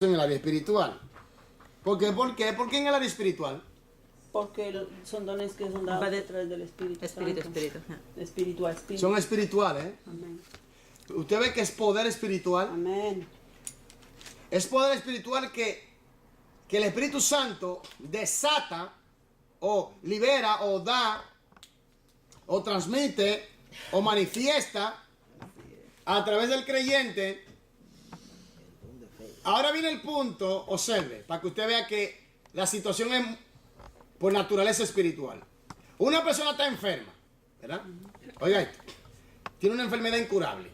en el área espiritual. ¿Por qué? ¿Por qué? ¿Por qué en el área espiritual? Porque son dones que son dados a través del Espíritu Santo. Espiritual. Son espirituales. Amén. Usted ve que es poder espiritual. Amén. Es poder espiritual que el Espíritu Santo desata o libera o da o transmite o manifiesta a través del creyente. Ahora viene el punto, observe, para que usted vea que la situación es por naturaleza espiritual. Una persona está enferma, ¿verdad? Oiga esto, tiene una enfermedad incurable.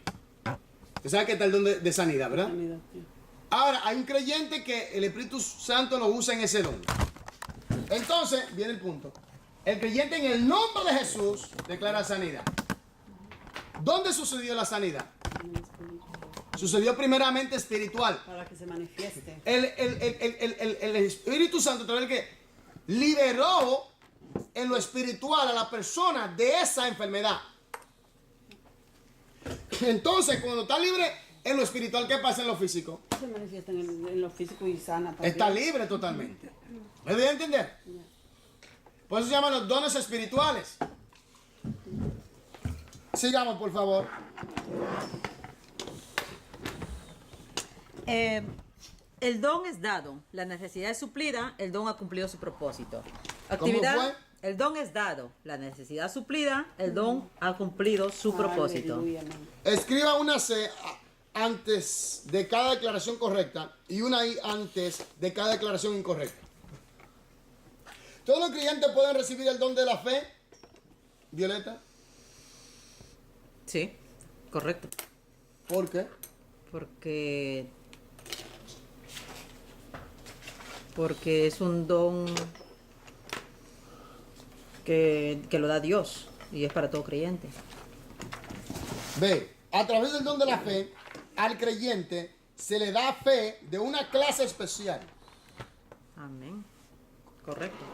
Usted sabe que está el don de sanidad, ¿verdad? Ahora, hay un creyente que el Espíritu Santo lo usa en ese don. Entonces, viene el punto. El creyente en el nombre de Jesús declara sanidad. ¿Dónde sucedió la sanidad? Sucedió primeramente espiritual. Para que se manifieste. El Espíritu Santo, a través del que liberó en lo espiritual a la persona de esa enfermedad. Entonces, cuando está libre en lo espiritual, ¿qué pasa en lo físico? Se manifiesta en lo físico y sana también. Está libre totalmente. ¿Me doy a entender? Por eso se llaman los dones espirituales. Sigamos, por favor. El don es dado, la necesidad es suplida, el don ha cumplido su propósito. Actividad, ¿Cómo fue? el don es dado, la necesidad suplida, el don ha cumplido su propósito. Aleluya, amén. Escriba una C antes de cada declaración correcta y una I antes de cada declaración incorrecta. ¿Todos los creyentes pueden recibir el don de la fe, Violeta? Sí, correcto. ¿Por qué? Porque es un don que lo da Dios y es para todo creyente. Ve, a través del don de la fe, al creyente se le da fe de una clase especial. Amén. Correcto.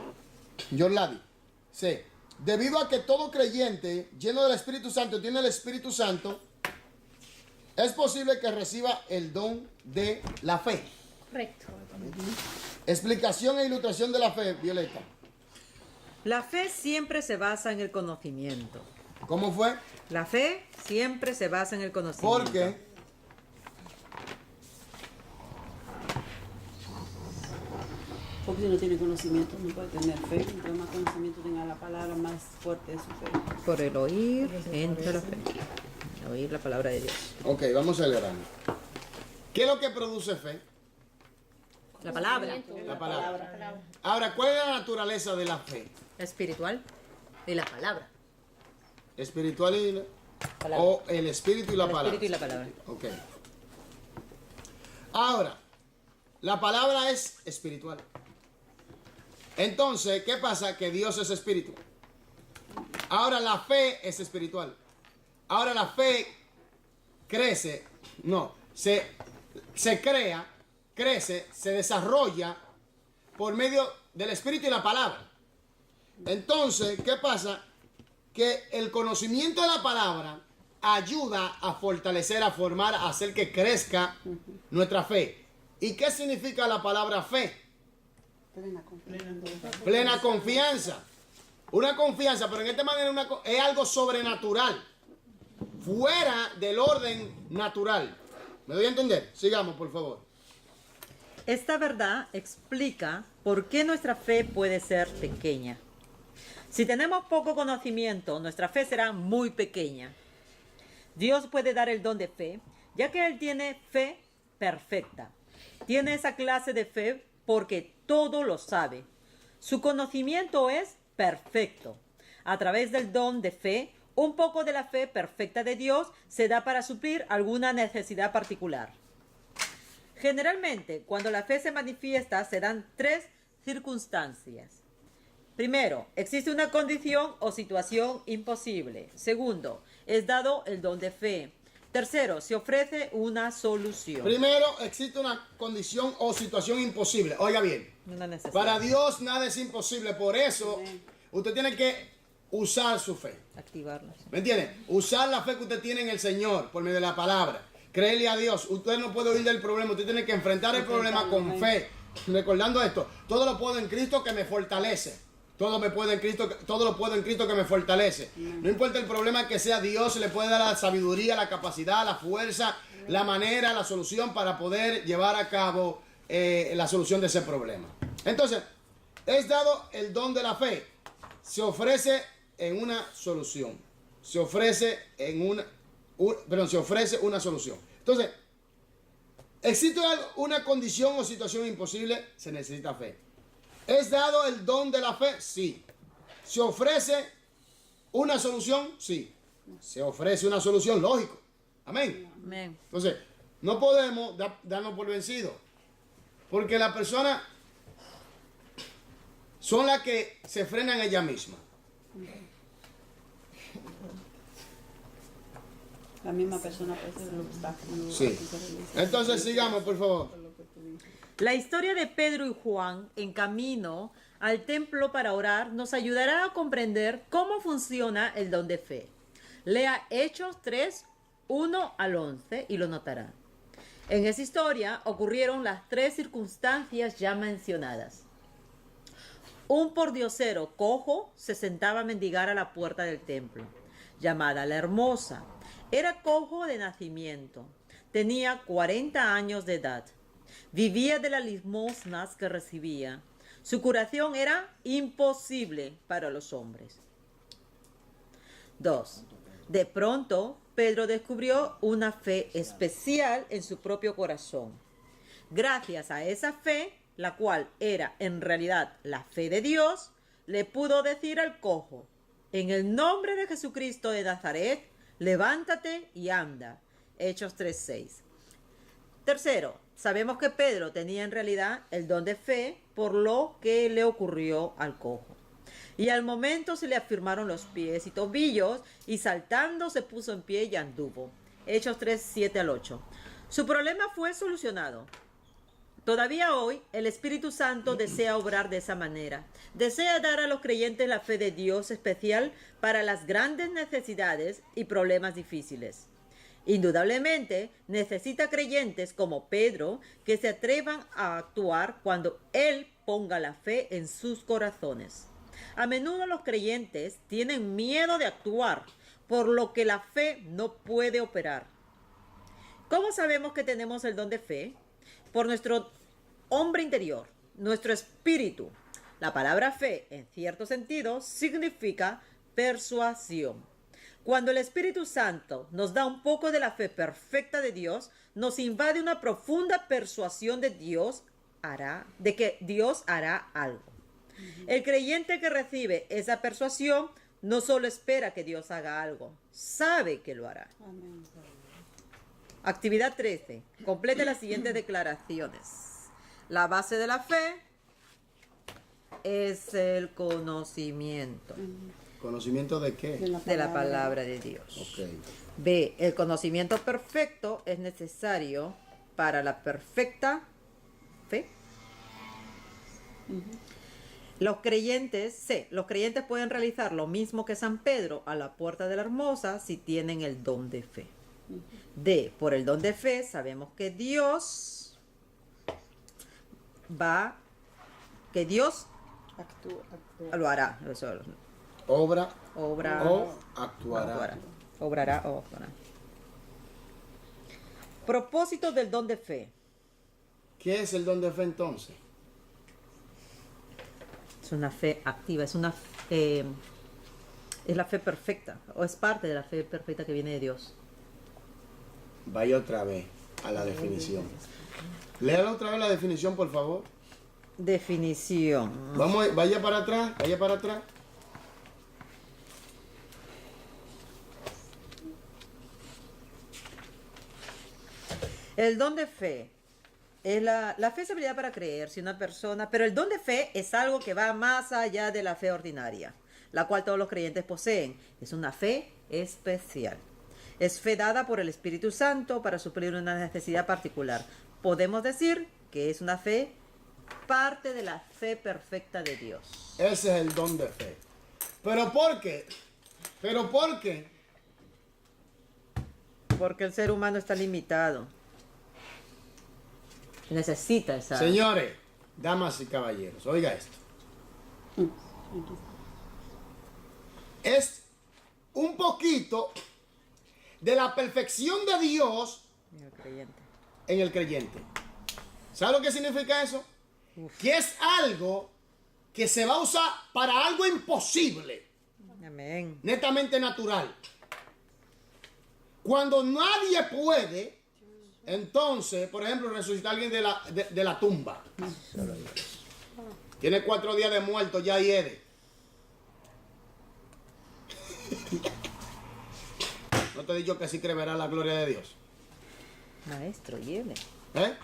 Yorladi. C. Debido a que todo creyente lleno del Espíritu Santo tiene el Espíritu Santo, es posible que reciba el don de la fe. Correcto. Explicación e ilustración de la fe, Violeta. La fe siempre se basa en el conocimiento. ¿Cómo fue? La fe siempre se basa en el conocimiento. ¿Por qué? Porque si no tiene conocimiento, no puede tener fe. Entre más conocimiento tenga la palabra, más fuerte es su fe. Por el oír entra la fe. El oír la palabra de Dios. Ok, vamos a leer. ¿Qué es lo que produce fe? La palabra. La palabra. Ahora, ¿cuál es la naturaleza de la fe? Espiritual y la palabra. Espiritual y Palabra. o el espíritu y la El palabra. espíritu y la palabra. Ok. Ahora, la palabra es espiritual. Entonces, ¿qué pasa? Que Dios es espíritu. Ahora la fe es espiritual. Ahora la fe crece, se crea, crece, se desarrolla por medio del espíritu y la palabra. Entonces, ¿qué pasa? Que el conocimiento de la palabra ayuda a fortalecer, a formar, a hacer que crezca nuestra fe. ¿Y qué significa la palabra fe? Plena confianza. Plena confianza. Una confianza, pero en esta manera es algo sobrenatural. Fuera del orden natural. ¿Me doy a entender? Sigamos, por favor. Esta verdad explica por qué nuestra fe puede ser pequeña. Si tenemos poco conocimiento, nuestra fe será muy pequeña. Dios puede dar el don de fe, ya que Él tiene fe perfecta. Tiene esa clase de fe porque todo lo sabe. Su conocimiento es perfecto. A través del don de fe, un poco de la fe perfecta de Dios se da para suplir alguna necesidad particular. Generalmente, cuando la fe se manifiesta, se dan 3 circunstancias. Primero, existe una condición o situación imposible. Segundo, es dado el don de fe. Tercero, se ofrece una solución. Primero, existe una condición o situación imposible. Oiga bien. Una necesidad. Para Dios nada es imposible. Por eso, usted tiene que usar su fe. Activarla. ¿Me entiende? Usar la fe que usted tiene en el Señor por medio de la palabra. Créele a Dios. Usted no puede huir del problema. Usted tiene que enfrentar el problema con fe. Recordando esto, todo lo puedo en Cristo que me fortalece. Todo lo puedo en Cristo que me fortalece. No importa el problema que sea, Dios le puede dar la sabiduría, la capacidad, la fuerza, la manera, la solución para poder llevar a cabo la solución de ese problema. Entonces, es dado el don de la fe. Se ofrece en una solución. Se ofrece una solución. Entonces, ¿existe una condición o situación imposible? Se necesita fe. ¿Es dado el don de la fe? Sí. ¿Se ofrece una solución? Sí. Se ofrece una solución, lógico. Amén. Amén. Entonces, no podemos darnos por vencidos. Porque las personas son las que se frenan ellas mismas. La misma persona puede ser el obstáculo. Sí. Entonces, sigamos, por favor. La historia de Pedro y Juan en camino al templo para orar nos ayudará a comprender cómo funciona el don de fe. Lea Hechos 3, 1 al 11 y lo notará. En esa historia ocurrieron las tres circunstancias ya mencionadas. Un pordiosero cojo se sentaba a mendigar a la puerta del templo, llamada La Hermosa. Era cojo de nacimiento. Tenía 40 años de edad. Vivía de las limosnas que recibía. Su curación era imposible para los hombres. 2. De pronto, Pedro descubrió una fe especial en su propio corazón. Gracias a esa fe, la cual era en realidad la fe de Dios, le pudo decir al cojo: en el nombre de Jesucristo de Nazaret, levántate y anda. Hechos 3:6. Tercero, sabemos que Pedro tenía en realidad el don de fe por lo que le ocurrió al cojo. Y al momento se le afirmaron los pies y tobillos, y saltando se puso en pie y anduvo. Hechos 3:7 al 8. Su problema fue solucionado. Todavía hoy el Espíritu Santo desea obrar de esa manera. Desea dar a los creyentes la fe de Dios especial para las grandes necesidades y problemas difíciles. Indudablemente necesita creyentes como Pedro que se atrevan a actuar cuando Él ponga la fe en sus corazones. A menudo los creyentes tienen miedo de actuar, por lo que la fe no puede operar. ¿Cómo sabemos que tenemos el don de fe? Por nuestro hombre interior, nuestro espíritu. La palabra fe, en cierto sentido, significa persuasión. Cuando el Espíritu Santo nos da un poco de la fe perfecta de Dios, nos invade una profunda persuasión de que Dios hará algo. El creyente que recibe esa persuasión no solo espera que Dios haga algo, sabe que lo hará. Amén. Actividad 13. Complete las siguientes declaraciones. La base de la fe es el conocimiento. ¿Conocimiento de qué? De la palabra de Dios. Ok. B. El conocimiento perfecto es necesario para la perfecta fe. Los creyentes pueden realizar lo mismo que San Pedro a la puerta de la Hermosa si tienen el don de fe. D. Por el don de fe sabemos que Dios Actúa. lo hará. Eso, Obra obra o actuará. Obrará o actuará. Propósito del don de fe. ¿Qué es el don de fe entonces? Es una fe activa, es la fe perfecta, o es parte de la fe perfecta que viene de Dios. Vaya otra vez a la definición. Léala otra vez la definición, por favor. Definición. Vaya para atrás, vaya para atrás. El don de fe. La fe es habilidad para creer si una persona, pero el don de fe es algo que va más allá de la fe ordinaria, la cual todos los creyentes poseen. Es una fe especial. Es fe dada por el Espíritu Santo para suplir una necesidad particular. Podemos decir que es una fe parte de la fe perfecta de Dios. Ese es el don de fe. ¿Pero por qué? Porque el ser humano está limitado. Necesita esa... Señores, damas y caballeros, oiga esto. Es un poquito de la perfección de Dios El creyente. en el creyente. ¿Sabe lo que significa eso? Que es algo que se va a usar para algo imposible, Amén. netamente natural. Cuando nadie puede, entonces, por ejemplo, resucitar a alguien de la tumba. Tiene 4 días de muerto, ya hiede. No te digo que sí creerá la gloria de Dios. Maestro, lleve. ¿Eh?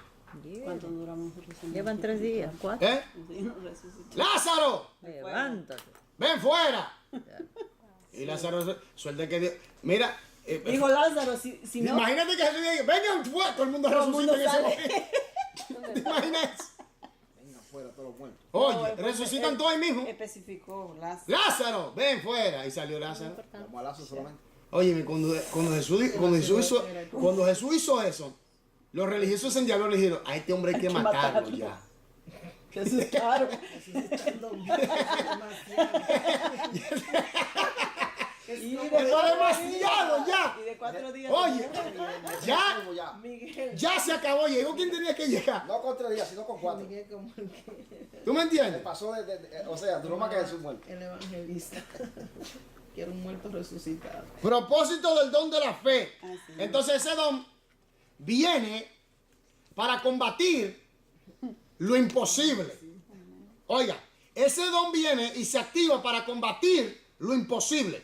¿Cuánto duramos resucitando? Llevan 3 días, 4. ¿Eh? Sí, no resucitó. ¡Lázaro! Levántate. ¡Ven fuera! Y Lázaro, suerte que Dios. Mira, Dijo Lázaro, si no, imagínate que Jesús diga, vengan fuera, todo el mundo todo el mundo resucita en ese sale. momento. ¿Te imaginas? Venga afuera todos los muertos. Oye, No, porque resucitan él todos ahí mismo. especificó Lázaro. Lázaro, ven fuera. Y salió Lázaro. Llamó a Lazo solamente. Oye, cuando Jesús hizo eso, los religiosos en diablo le dijeron, a este hombre hay que matarlo ya. Se asustaron. Y de Eso es cuatro demasiado días- ya. Y de 4 días. Oye, ya, Como ya. Miguel. ya se acabó. Llegó quien tenía que llegar. No con 3 días, sino con 4. ¿Tú me Se entiendes? pasó o sea, duró más que Jesús muerto. El evangelista. Quiero un muerto resucitado. Propósito del don de la fe. Ah, sí. Entonces ese don viene para combatir lo imposible. Oiga, ese don viene y se activa para combatir lo imposible.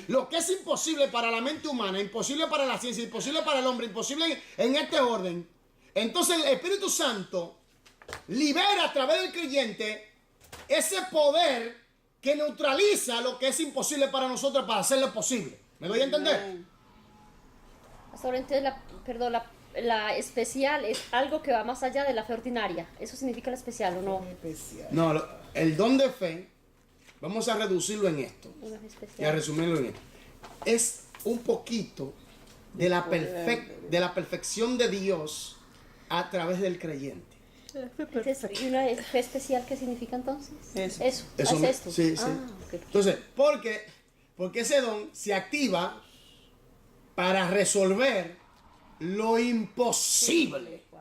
Lo que es imposible para la mente humana, imposible para la ciencia, imposible para el hombre, imposible en este orden. Entonces el Espíritu Santo libera a través del creyente ese poder que neutraliza lo que es imposible para nosotros para hacerlo posible. ¿Me doy a entender? Pastor, entonces la especial es algo que va más allá de la fe ordinaria. ¿Eso significa la especial o no? Especial. No, el don de fe, vamos a reducirlo en esto Una fe y a especial. resumirlo en esto. Es un poquito de la perfección de Dios a través del creyente. ¿Y una fe especial qué significa entonces? Eso. Eso, Eso es me- esto. sí, sí. Ah, ok. Entonces, porque ese don se activa para resolver lo imposible. Wow.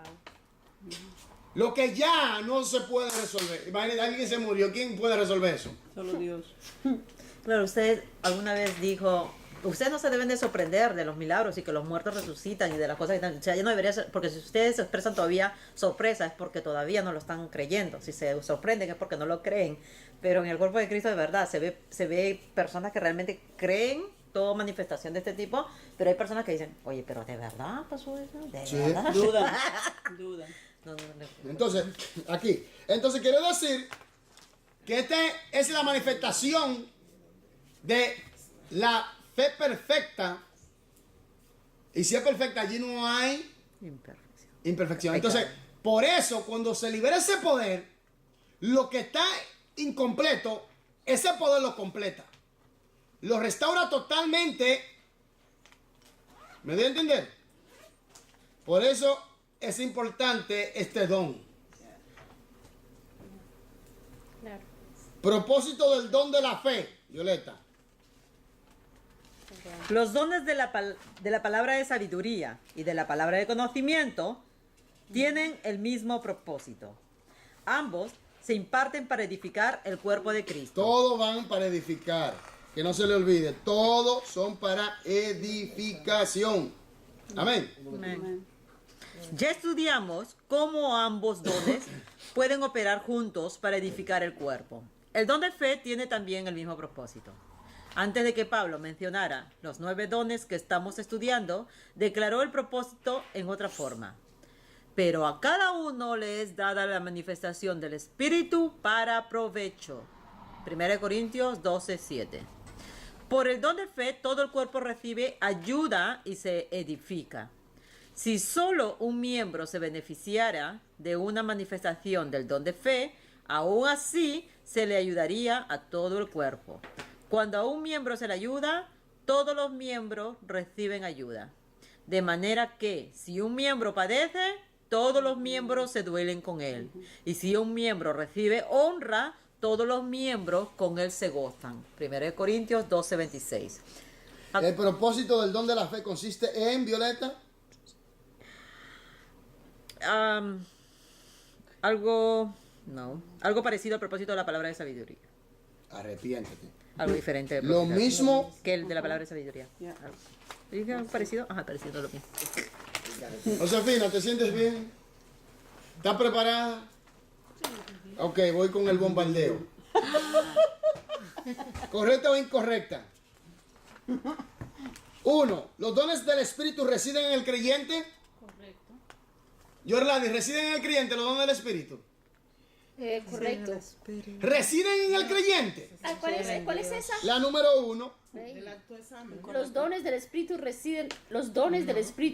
Lo que ya no se puede resolver. Imagínate, alguien se murió. ¿Quién puede resolver eso? Solo Dios. Claro, usted alguna vez dijo, ustedes no se deben de sorprender de los milagros y que los muertos resucitan y de las cosas que están, o sea, ya no debería ser, porque si ustedes se expresan todavía sorpresa es porque todavía no lo están creyendo, si se sorprenden es porque no lo creen, pero en el cuerpo de Cristo de verdad se ve personas que realmente creen toda manifestación de este tipo, pero hay personas que dicen, oye, pero ¿de verdad pasó eso? ¿De Sí. verdad? Dudan. No, no. Entonces, aquí. Entonces, quiero decir que esta es la manifestación de la fe perfecta. Y si es perfecta, allí no hay Imperfección. imperfección. Entonces, por eso, cuando se libera ese poder, lo que está incompleto, ese poder lo completa. Lo restaura totalmente. ¿Me doy a entender? Por eso es importante este don. Claro. Propósito del don de la fe, Violeta. Los dones de la palabra de sabiduría y de la palabra de conocimiento tienen el mismo propósito. Ambos se imparten para edificar el cuerpo de Cristo. Todos van para edificar. Que no se le olvide. Todos son para edificación. Amén. Amén. Ya estudiamos cómo ambos dones pueden operar juntos para edificar el cuerpo. El don de fe tiene también el mismo propósito. Antes de que Pablo mencionara los 9 dones que estamos estudiando, declaró el propósito en otra forma. Pero a cada uno le es dada la manifestación del Espíritu para provecho. 1 Corintios 12:7. Por el don de fe, todo el cuerpo recibe ayuda y se edifica. Si solo un miembro se beneficiara de una manifestación del don de fe, aún así se le ayudaría a todo el cuerpo. Cuando a un miembro se le ayuda, todos los miembros reciben ayuda. De manera que si un miembro padece, todos los miembros se duelen con él. Y si un miembro recibe honra, todos los miembros con él se gozan. 1 Corintios 12:26. El propósito del don de la fe consiste en, Violeta, Algo parecido al propósito de la palabra de sabiduría. arrepiéntete. Algo diferente. del Lo propósito. mismo, Que el de la palabra de sabiduría. Ya. ¿Dije algo parecido? Ajá, parecido a lo mismo. Josefina, ¿te sientes bien? ¿Estás preparada? Ok, voy con el bombardeo. ¿Correcta o incorrecta? 1. ¿Los dones del Espíritu residen en el creyente? Correcto. Yorlani, ¿residen en el creyente los dones del Espíritu? Correcto. ¿Residen en el creyente? Ah, ¿cuál es esa? La número 1. El acto de examen. Los dones del Espíritu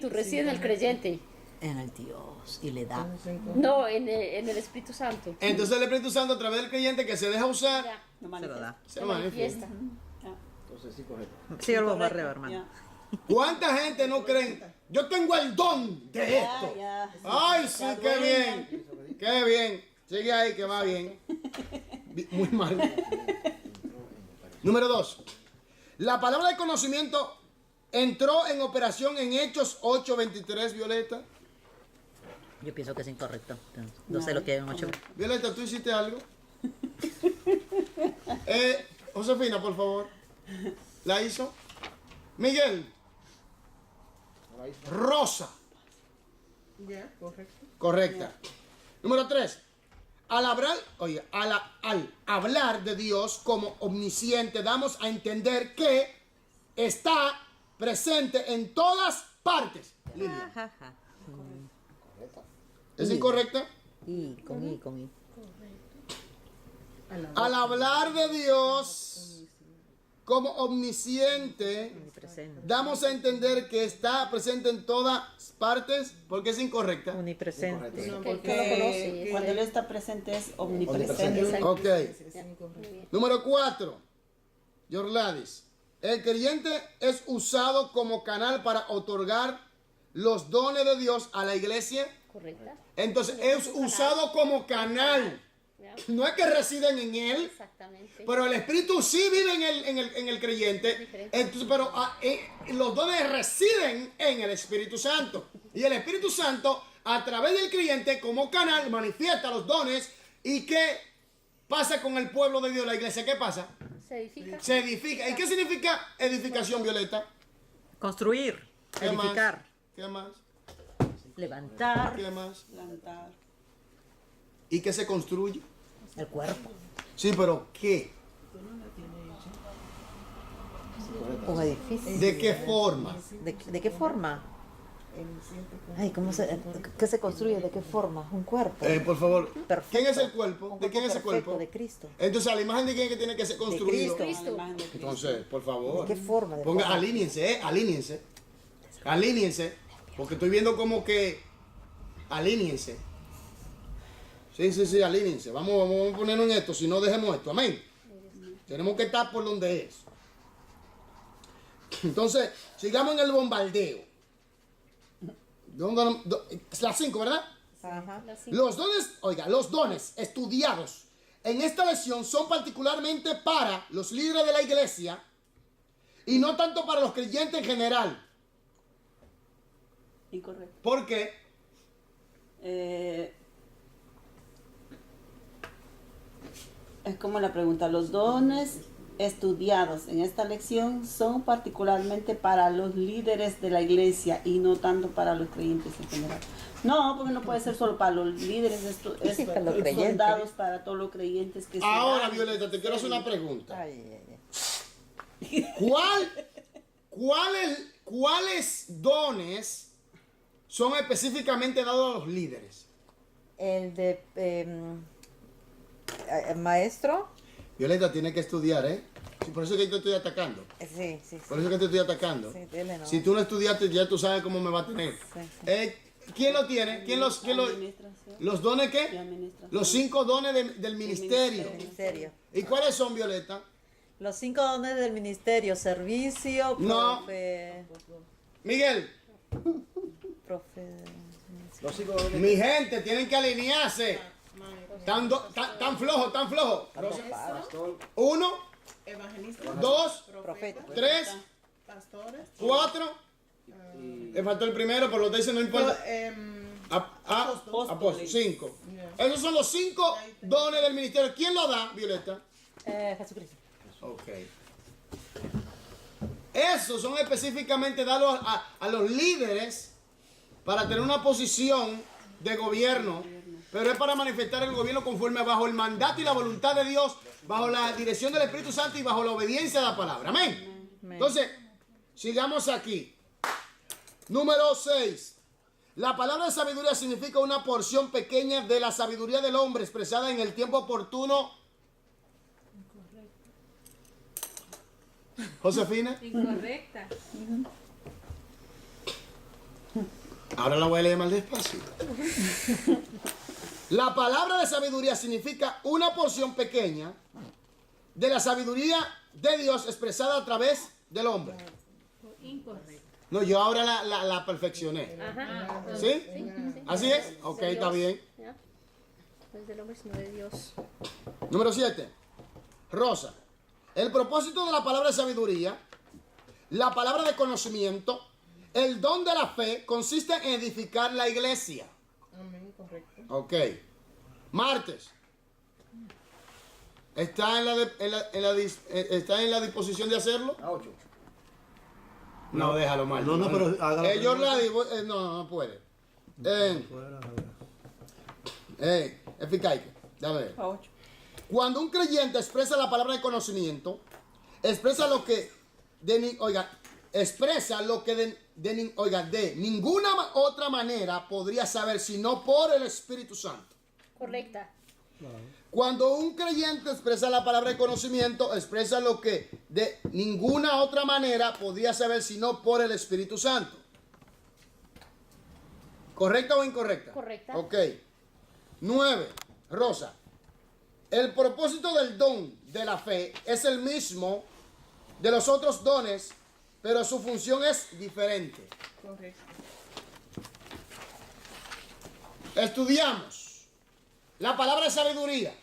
residen en el creyente. En el Dios y le da. No, en el Espíritu Santo. Entonces el Espíritu Santo a través del creyente que se deja usar, Ya, No Se lo da. se se manifiesta. manifiesta. Entonces sí, correcto. Sí, el bombardeo, Correcto, hermano. ya. ¿Cuánta gente no creen? Yo tengo el don de esto. Ya. Ay, sí, qué bien. Qué bien. Sigue ahí que va bien. Muy mal. Número 2. La palabra de conocimiento entró en operación en Hechos 8:23, Violeta. Yo pienso que es incorrecto. No sé lo que hay en 8. Violeta, ¿tú hiciste algo? Josefina, por favor. ¿La hizo? Miguel. Rosa. Ya, correcto. Correcta. Número 3. Al hablar de Dios como omnisciente, damos a entender que está presente en todas partes. Lilia, ¿es incorrecta? Con I. Al hablar de Dios como omnisciente, Omnipresente. damos a entender que está presente en todas partes, porque es incorrecta. Omnipresente. No, Que lo porque conoce. Cuando Él está presente es omnipresente. Omnipresente. Ok. es incorrecto. Número 4. Yorladis. El creyente es usado como canal para otorgar los dones de Dios a la iglesia. Correcta. Entonces es usado como canal. Ya, No es que residen en él, exactamente. pero el Espíritu sí vive en el creyente. Diferente. Entonces, pero los dones residen en el Espíritu Santo. Y el Espíritu Santo, a través del creyente, como canal, manifiesta los dones. ¿Y qué pasa con el pueblo de Dios, la iglesia? ¿Qué pasa? Se edifica. Se edifica. ¿Y qué significa edificación, Violeta? Construir. ¿Qué más? Edificar. ¿Qué más? Levantar. ¿Qué más? Plantar. ¿Y qué se construye? El cuerpo. Sí, pero ¿qué? Un edificio. ¿De qué forma? ¿De qué forma? Ay, ¿qué se construye? ¿De qué forma? Un cuerpo. Por favor. Perfecto. ¿Quién es el cuerpo? Un ¿De quién es el perfecto, cuerpo? de Cristo. Entonces, a la imagen de quién es que tiene que ser construido. Cristo. Cristo. A la imagen de Cristo. Entonces, por favor. ¿De qué forma? Ponga, alíñense, alíñense. Alíñense. Porque estoy viendo como que. Alíñense. Sí, alíñense. Vamos a ponernos en esto, si no dejemos esto. Amén. Tenemos que estar por donde es. Entonces, sigamos en el bombardeo. Las 5, ¿verdad? Ajá. Los dones estudiados en esta lección son particularmente para los líderes de la iglesia y no tanto para los creyentes en general. Incorrecto. ¿Por qué? Es como la pregunta, los dones estudiados en esta lección son particularmente para los líderes de la iglesia y no tanto para los creyentes en general. No, porque no puede ser solo para los líderes, es Para los creyentes. soldados para todos los creyentes que Ahora, serán. Violeta, te quiero hacer una pregunta. Ay, ay, ay. ¿Cuáles dones son específicamente dados a los líderes? El de maestro. Violeta, tiene que estudiar, ¿eh? Sí, por eso es que te estoy atacando. Sí. Por eso es que te estoy atacando. Sí, dile, no. Si tú no estudiaste, ya tú sabes cómo me va a tener. Sí. ¿Quién lo tiene? Administración ¿Los dones y qué? administración. Los 5 dones del ministerio. Ministerio. ¿Y cuáles son, Violeta? Los 5 dones del ministerio: servicio, No. profe- Miguel, Los hijos de Mi gente, tienen que alinearse. Tan flojo, tan flojo. pastor, 1, Evangelista, 2, profeta, 3, pastores, 4. Le faltó el primero, por lo tanto no importa. Apóstol, 5. Esos son los 5 dones del ministerio. ¿Quién lo da, Violeta? Jesucristo. Ok. Esos son específicamente dados a los líderes para tener una posición de gobierno, pero es para manifestar el gobierno conforme bajo el mandato y la voluntad de Dios, bajo la dirección del Espíritu Santo y bajo la obediencia de la palabra. Amén. Entonces, sigamos aquí. Número 6. La palabra de sabiduría significa una porción pequeña de la sabiduría del hombre expresada en el tiempo oportuno. Josefina. Incorrecta. Ahora la voy a leer más despacio. La palabra de sabiduría significa una porción pequeña de la sabiduría de Dios expresada a través del hombre. Incorrecta. No, yo ahora la perfeccioné. Ajá. ¿Sí? Sí. ¿Así es? Ok, De está Dios. bien. Ya. No es del hombre, sino de Dios. Número 7. Rosa. El propósito de la palabra de sabiduría, la palabra de conocimiento, el don de la fe consiste en edificar la iglesia. amén, correcto. Ok. Martes. ¿Está está en la disposición de hacerlo? a 8. No, déjalo, Martes. No, pero hágalo. No puede. Eficaz. Dame ver. A 8. Cuando un creyente expresa la palabra de conocimiento, expresa lo que de ninguna otra manera podría saber sino por el Espíritu Santo. Correcta. Cuando un creyente expresa la palabra de conocimiento, expresa lo que de ninguna otra manera podría saber sino por el Espíritu Santo. ¿Correcta o incorrecta? Correcta. Ok. 9. Rosa. El propósito del don de la fe es el mismo de los otros dones, pero su función es diferente. Correcto. Estudiamos la palabra de sabiduría.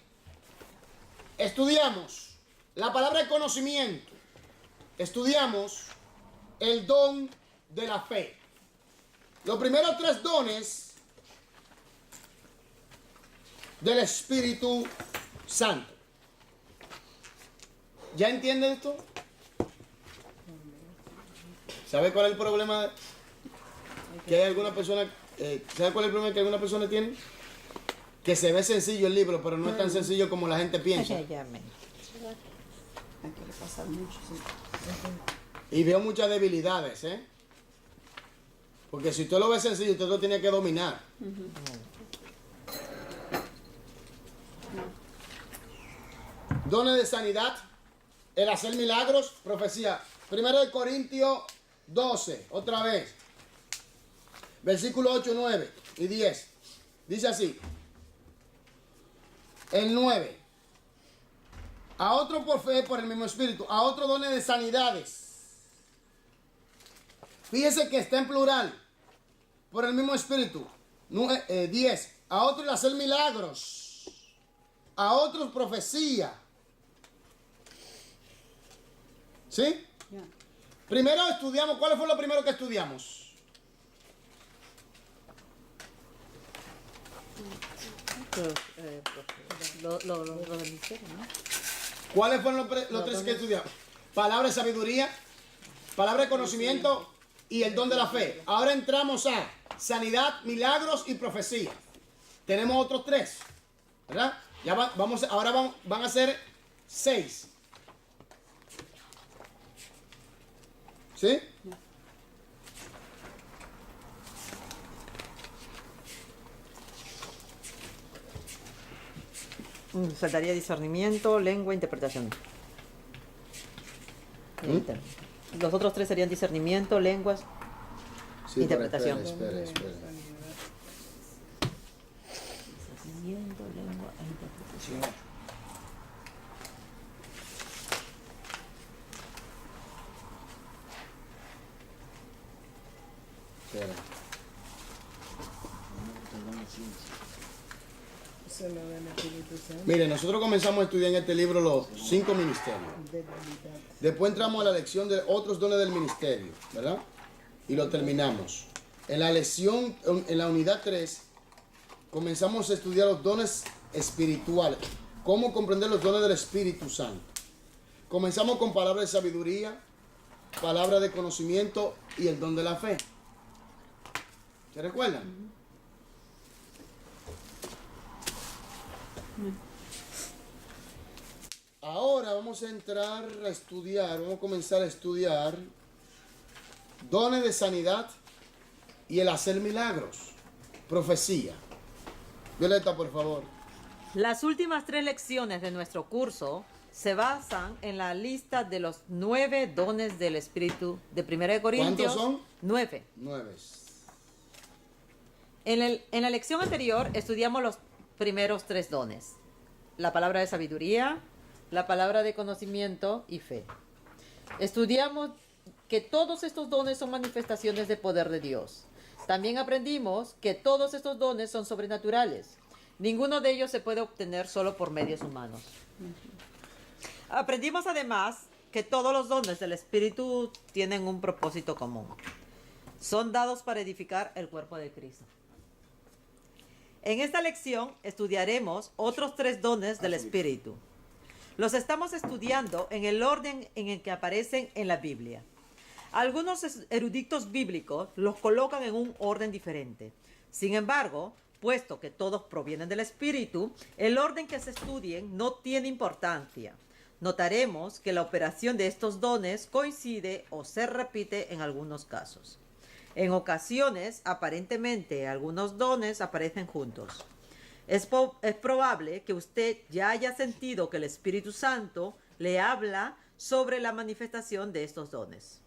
Estudiamos la palabra de conocimiento. Estudiamos el don de la fe. Los primeros 3 dones del Espíritu Santo. ¿Ya entienden esto? ¿Sabe cuál es el problema? Que hay alguna persona, ¿sabe cuál es el problema que alguna persona tiene? Que se ve sencillo el libro, pero no es tan sencillo como la gente piensa. Hay que repasar mucho, sí. Y veo muchas debilidades, ¿eh? Porque si usted lo ve sencillo, usted lo tiene que dominar. Dones de sanidad, el hacer milagros, profecía. 1 Corintios 12, otra vez. Versículo 8, 9 y 10. Dice así. El 9. A otro por fe, por el mismo espíritu. A otro dones de sanidades. Fíjese que está en plural. Por el mismo espíritu. 10. A otro el hacer milagros. A otros profecía. ¿Sí? Ya. Primero estudiamos. ¿Cuál fue lo primero que estudiamos? Lo del misterio, ¿no? ¿Cuáles fueron los 3 que estudiamos? Palabra de sabiduría, palabra de conocimiento y el don de la fe. Ahora entramos a sanidad, milagros y profecía. Tenemos otros 3, ¿verdad? Ya ahora van a ser 6. ¿Sí? Faltaría discernimiento, lengua, interpretación. Los otros 3 serían discernimiento, lenguas, Sí, interpretación. espera. Discernimiento, lengua e interpretación. Espera. Se lo del Espíritu Santo. Mire, nosotros comenzamos a estudiar en este libro los 5 ministerios. Debilidad. Después entramos a la lección de otros dones del ministerio, ¿verdad? Y lo terminamos. En la lección, en la unidad 3, comenzamos a estudiar los dones espirituales. Cómo comprender los dones del Espíritu Santo. Comenzamos con palabras de sabiduría, palabras de conocimiento y el don de la fe. ¿Se recuerdan? Ahora vamos a entrar a estudiar, vamos a comenzar a estudiar dones de sanidad y el hacer milagros, profecía. Violeta, por favor. Las últimas 3 lecciones de nuestro curso se basan en la lista de los 9 dones del Espíritu de 1 Corintios. ¿Cuántos son? 9. 9. En la lección anterior estudiamos los primeros 3 dones. La palabra de sabiduría, la palabra de conocimiento y fe. Estudiamos que todos estos dones son manifestaciones de poder de Dios. También aprendimos que todos estos dones son sobrenaturales. Ninguno de ellos se puede obtener solo por medios humanos. Aprendimos además que todos los dones del Espíritu tienen un propósito común. Son dados para edificar el cuerpo de Cristo. En esta lección estudiaremos otros 3 dones del Espíritu. Los estamos estudiando en el orden en el que aparecen en la Biblia. Algunos eruditos bíblicos los colocan en un orden diferente. Sin embargo, puesto que todos provienen del Espíritu, el orden que se estudien no tiene importancia. Notaremos que la operación de estos dones coincide o se repite en algunos casos. En ocasiones, aparentemente, algunos dones aparecen juntos. Es probable que usted ya haya sentido que el Espíritu Santo le habla sobre la manifestación de estos dones.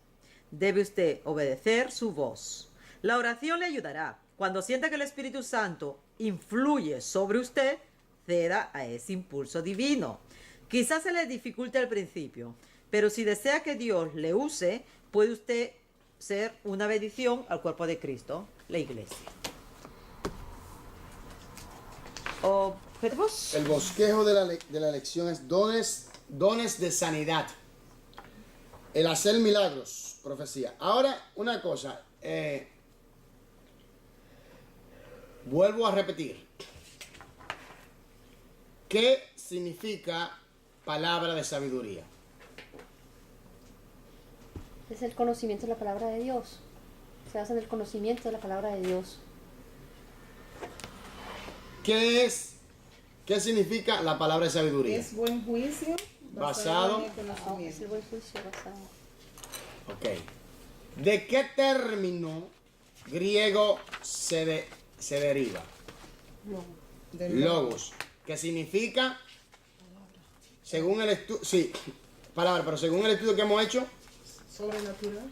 Debe usted obedecer su voz. La oración le ayudará. Cuando sienta que el Espíritu Santo influye sobre usted, ceda a ese impulso divino. Quizás se le dificulte al principio, pero si desea que Dios le use, puede usted ser una bendición al cuerpo de Cristo, la iglesia. Objetivos. El bosquejo de la lección es dones de sanidad. El hacer milagros, profecía. Ahora, una cosa. Vuelvo a repetir. ¿Qué significa palabra de sabiduría? Es el conocimiento de la palabra de Dios. Se basa en el conocimiento de la palabra de Dios. ¿Qué significa la palabra de sabiduría? Es buen juicio Basado. en el Es el conocimiento. buen juicio basado. Ok. ¿De qué término griego se deriva? Del- Logos. ¿Qué significa? Según el estudio. Sí, palabra, pero según el estudio que hemos hecho, Sobrenatural.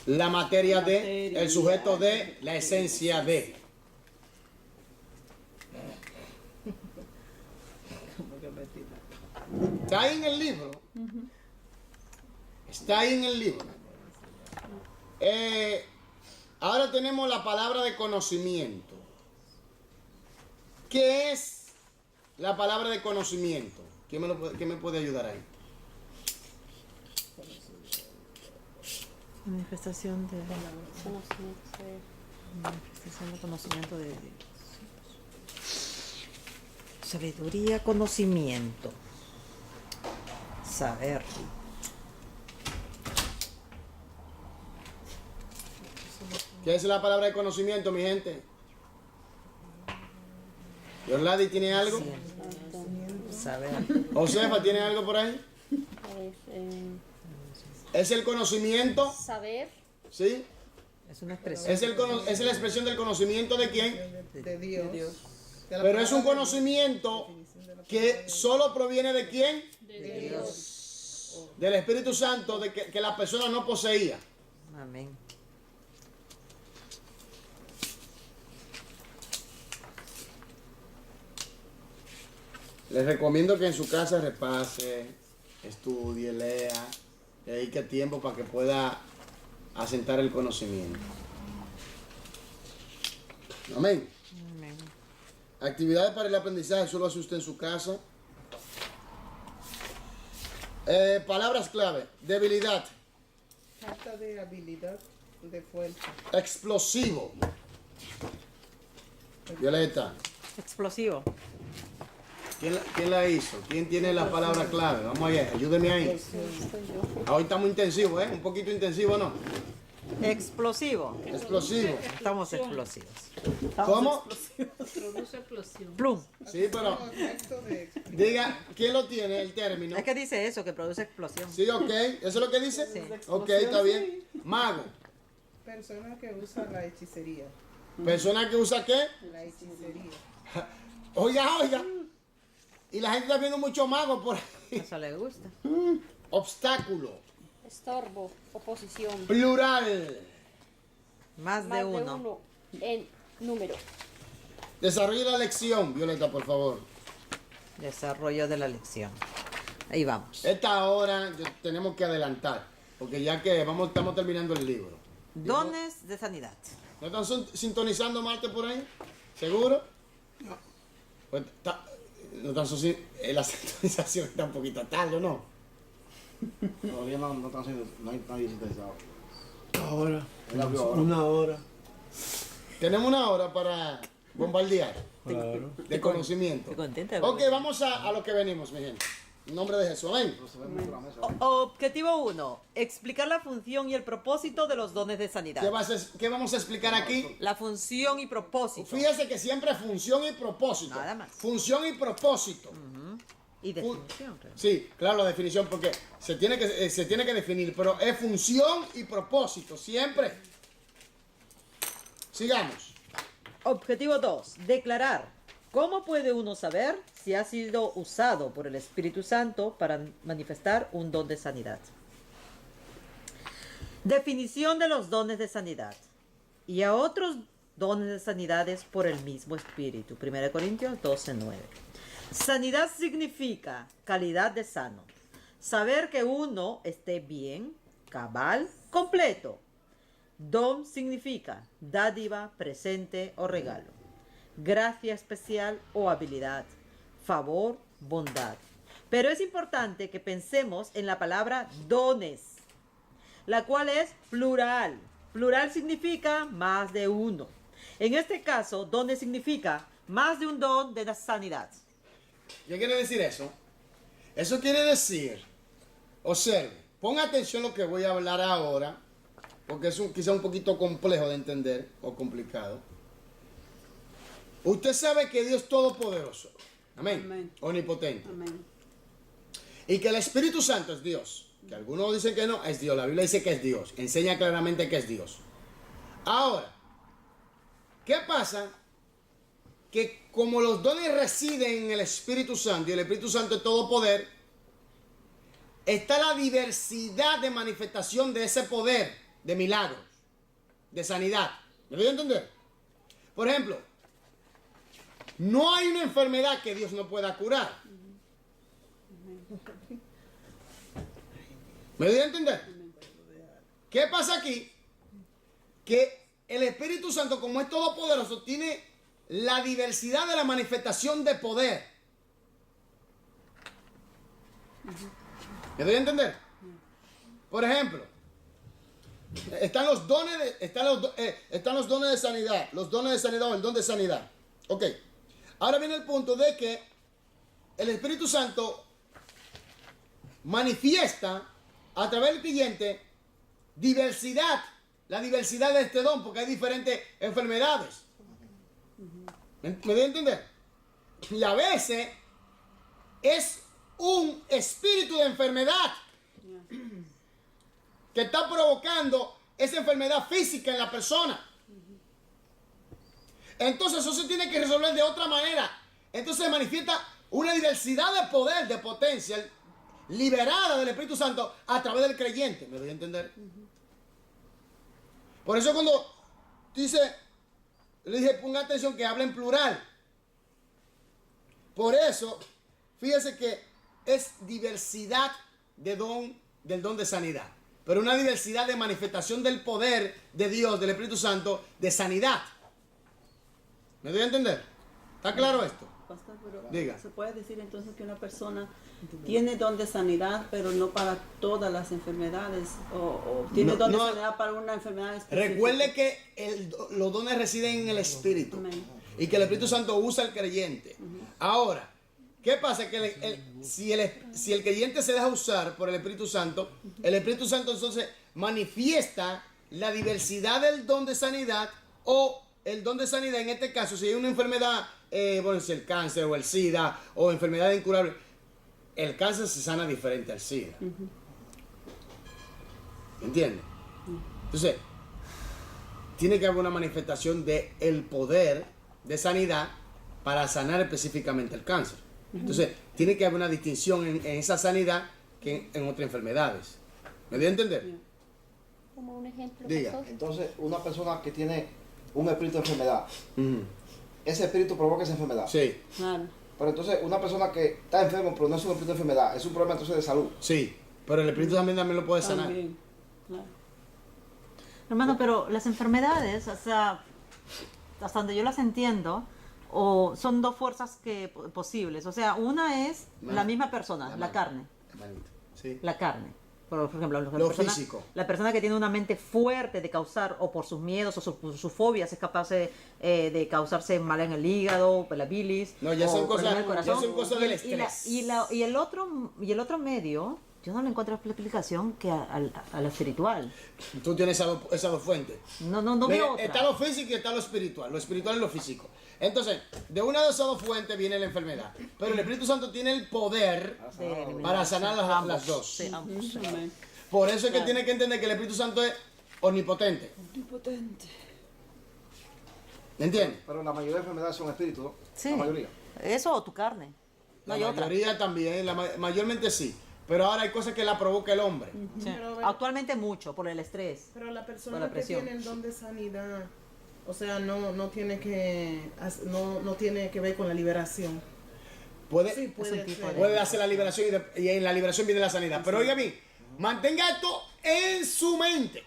la materia de, el sujeto de, la esencia de. Está ahí en el libro. Está ahí en el libro. Ahora tenemos la palabra de conocimiento. ¿Qué es la palabra de conocimiento? ¿Quién me puede ayudar ahí? Manifestación de conocimiento de Dios. Sabiduría, conocimiento. Saber. ¿Qué es la palabra de conocimiento, mi gente? ¿Yorladi tiene algo? Saber. ¿Josefa tiene algo por ahí? ¿Es el conocimiento? Saber. ¿Sí? Es una expresión. Es la expresión del conocimiento de quién. De Dios. De la Pero es un palabra conocimiento que solo proviene de quién. de Dios. Del Espíritu Santo, de que la persona no poseía. Amén. Les recomiendo que en su casa repase, estudie, lea, dedique tiempo para que pueda asentar el conocimiento. Amén. Actividades para el aprendizaje, solo hace usted en su casa. Palabras clave. Debilidad. Falta de habilidad, de fuerza. Explosivo. Violeta. Explosivo. ¿Quién la hizo? ¿Quién tiene la palabra clave? Vamos allá, ayúdeme ahí. Hoy estamos intensivos, ¿eh? Un poquito intensivo, ¿no? Explosivo. Explosivo. Estamos explosivos. ¿Cómo? Produce explosión. Plum. Sí, pero Efecto de diga, ¿quién lo tiene, el término? Es que dice eso, que produce explosión. Sí, ok. ¿Eso es lo que dice? Sí. Ok, está bien. Mago. persona que usa la hechicería. ¿Persona que usa qué? La hechicería. Oiga. Y la gente está viendo mucho mago por ahí. Eso le gusta. Obstáculo. Estorbo, oposición. Plural. Más Más de uno. uno en número. Desarrolle la lección, Violeta, por favor. Desarrollo de la lección. Ahí vamos. Esta hora tenemos que adelantar, porque ya que estamos terminando el libro. Dones de sanidad. ¿No están sintonizando Marte por ahí? ¿Seguro? No. Pues no están la sintonización está un poquito tarde, ¿no? Todavía no están haciendo, no hay nadie sintetizado. Ahora, Él abrió ahora. una hora. Tenemos una hora para bombardear Claro. de conocimiento. Estoy contenta. Ok, vamos a lo que venimos, mi gente. En nombre de Jesús, amén. No se ve mucho la mesa. Objetivo 1. Explicar la función y el propósito de los dones de sanidad. ¿Qué vamos a explicar aquí? La función y propósito. Fíjese que siempre es función y propósito. Nada más. Función y propósito. Y definición. Claro. Sí, claro, la definición, porque se tiene que definir, pero es función y propósito, siempre. Sigamos. Objetivo 2. Declarar. ¿Cómo puede uno saber si ha sido usado por el Espíritu Santo para manifestar un don de sanidad? Definición de los dones de sanidad. Y a otros dones de sanidades por el mismo Espíritu. 1 Corintios 12:9. Sanidad significa calidad de sano. Saber que uno esté bien, cabal, completo. Don significa dádiva, presente o regalo. Gracia especial o habilidad. Favor, bondad. Pero es importante que pensemos en la palabra dones, la cual es plural. Plural significa más de uno. En este caso, dones significa más de un don de la sanidad. ¿Qué quiere decir eso? Eso quiere decir, observe, ponga atención a lo que voy a hablar ahora, porque es quizá un poquito complejo de entender o complicado. Usted sabe que Dios es todopoderoso, amén, Amén. omnipotente, Amén. y que el Espíritu Santo es Dios, que algunos dicen que no, es Dios, la Biblia dice que es Dios, enseña claramente que es Dios. Ahora, ¿qué pasa? Que como los dones residen en el Espíritu Santo y el Espíritu Santo es todo poder, está la diversidad de manifestación de ese poder, de milagros, de sanidad. ¿Me voy a entender? Por ejemplo, no hay una enfermedad que Dios no pueda curar. ¿Me voy a entender? ¿Qué pasa aquí? Que el Espíritu Santo, como es todopoderoso, tiene la diversidad de la manifestación de poder. ¿Me doy a entender? Por ejemplo, están los dones de sanidad, los dones de sanidad o el don de sanidad. Ok. Ahora viene el punto de que el Espíritu Santo manifiesta a través del creyente la diversidad de este don, porque hay diferentes enfermedades. ¿Me doy a entender? Y a veces es un espíritu de enfermedad que está provocando esa enfermedad física en la persona. Entonces eso se tiene que resolver de otra manera. Entonces se manifiesta una diversidad de poder, de potencia liberada del Espíritu Santo a través del creyente. ¿Me doy a entender? Por eso cuando le dije, ponga atención que habla en plural. Por eso, fíjese que es diversidad del don de sanidad. Pero una diversidad de manifestación del poder de Dios, del Espíritu Santo, de sanidad. ¿Me doy a entender? ¿Está claro esto? Pastor, pero Diga. se puede decir entonces que una persona tiene don de sanidad, pero no para todas las enfermedades, o tiene No, don de no. sanidad para una enfermedad específica. Recuerde que los dones residen en el Espíritu Amén. y que el Espíritu Santo usa al creyente. Ahora, ¿qué pasa? Que si el creyente se deja usar por el Espíritu Santo, el Espíritu Santo entonces manifiesta la diversidad del don de sanidad, o el don de sanidad en este caso, si hay una enfermedad, bueno, si el cáncer o el SIDA o enfermedad incurable, el cáncer se sana diferente al SIDA. ¿Entiendes? Entonces, tiene que haber una manifestación del poder de sanidad para sanar específicamente el cáncer. Entonces, tiene que haber una distinción en esa sanidad que en otras enfermedades. ¿Me dio a entender? Como un ejemplo, Diga. pastor. Entonces, una persona que tiene un espíritu de enfermedad, Ujú. ese espíritu provoca esa enfermedad. Sí, Claro. Pero entonces, una persona que está enfermo, pero no es un espíritu de enfermedad, es un problema entonces de salud. sí. Pero el Espíritu también lo puede sanar. También. Claro. Hermano, pero las enfermedades, o sea, hasta donde yo las entiendo, o son dos fuerzas posibles. O sea, una es la misma persona, la carne. Hermanito. Sí. La carne. Por ejemplo, Lo físico. la persona que tiene una mente fuerte de causar, o por sus miedos o por sus fobias, es capaz de causarse mal en el hígado, la bilis. No, ya o son problemas cosas- del corazón. ya son cosas del Y estrés. y el otro medio, yo no le encuentro explicación que a lo espiritual. Tú tienes esas dos fuentes. No Mira, veo otra. está lo físico y está lo espiritual. Lo espiritual y lo físico. Entonces, de una de esas dos fuentes viene la enfermedad. Pero el Espíritu Santo tiene el poder para sanar las dos. Sí, ambos. Amén. Por eso es que tiene que entender que el Espíritu Santo es omnipotente. Omnipotente. ¿Me entiendes? Pero la mayoría de enfermedades son espíritus, ¿no? Sí. La mayoría. Eso o tu carne. No La hay otra. mayoría también, mayormente sí. Pero ahora hay cosas que la provoca el hombre. Sí. Pero, Actualmente mucho por el estrés. Pero la Por persona la que presión. tiene el don de sanidad, o sea, no tiene que no tiene que ver con la liberación. Puede, Sí, puede tipo ser. de- puede hacer la liberación y en la liberación viene la sanidad. Pero oiga bien, mantenga esto en su mente.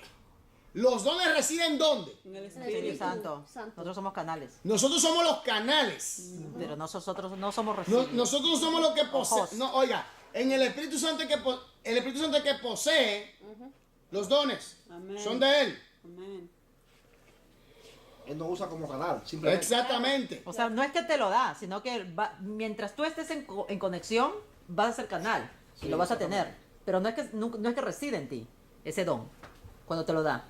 Los dones residen ¿dónde? En el Espíritu Espíritu. Santo. Santo. Nosotros somos canales. Nosotros somos los canales. Pero nosotros no somos No- recibidos. nosotros somos los que Ojos. poseen. No, oiga, en el Espíritu Santo el Espíritu Santo es que posee los dones. Amén. Son de él. Amén. Él no usa como canal, simplemente. Exactamente. O sea, no es que te lo da, sino que mientras tú estés en conexión, vas a ser canal. Y lo vas a tener. Pero no es que reside en ti ese don cuando te lo da.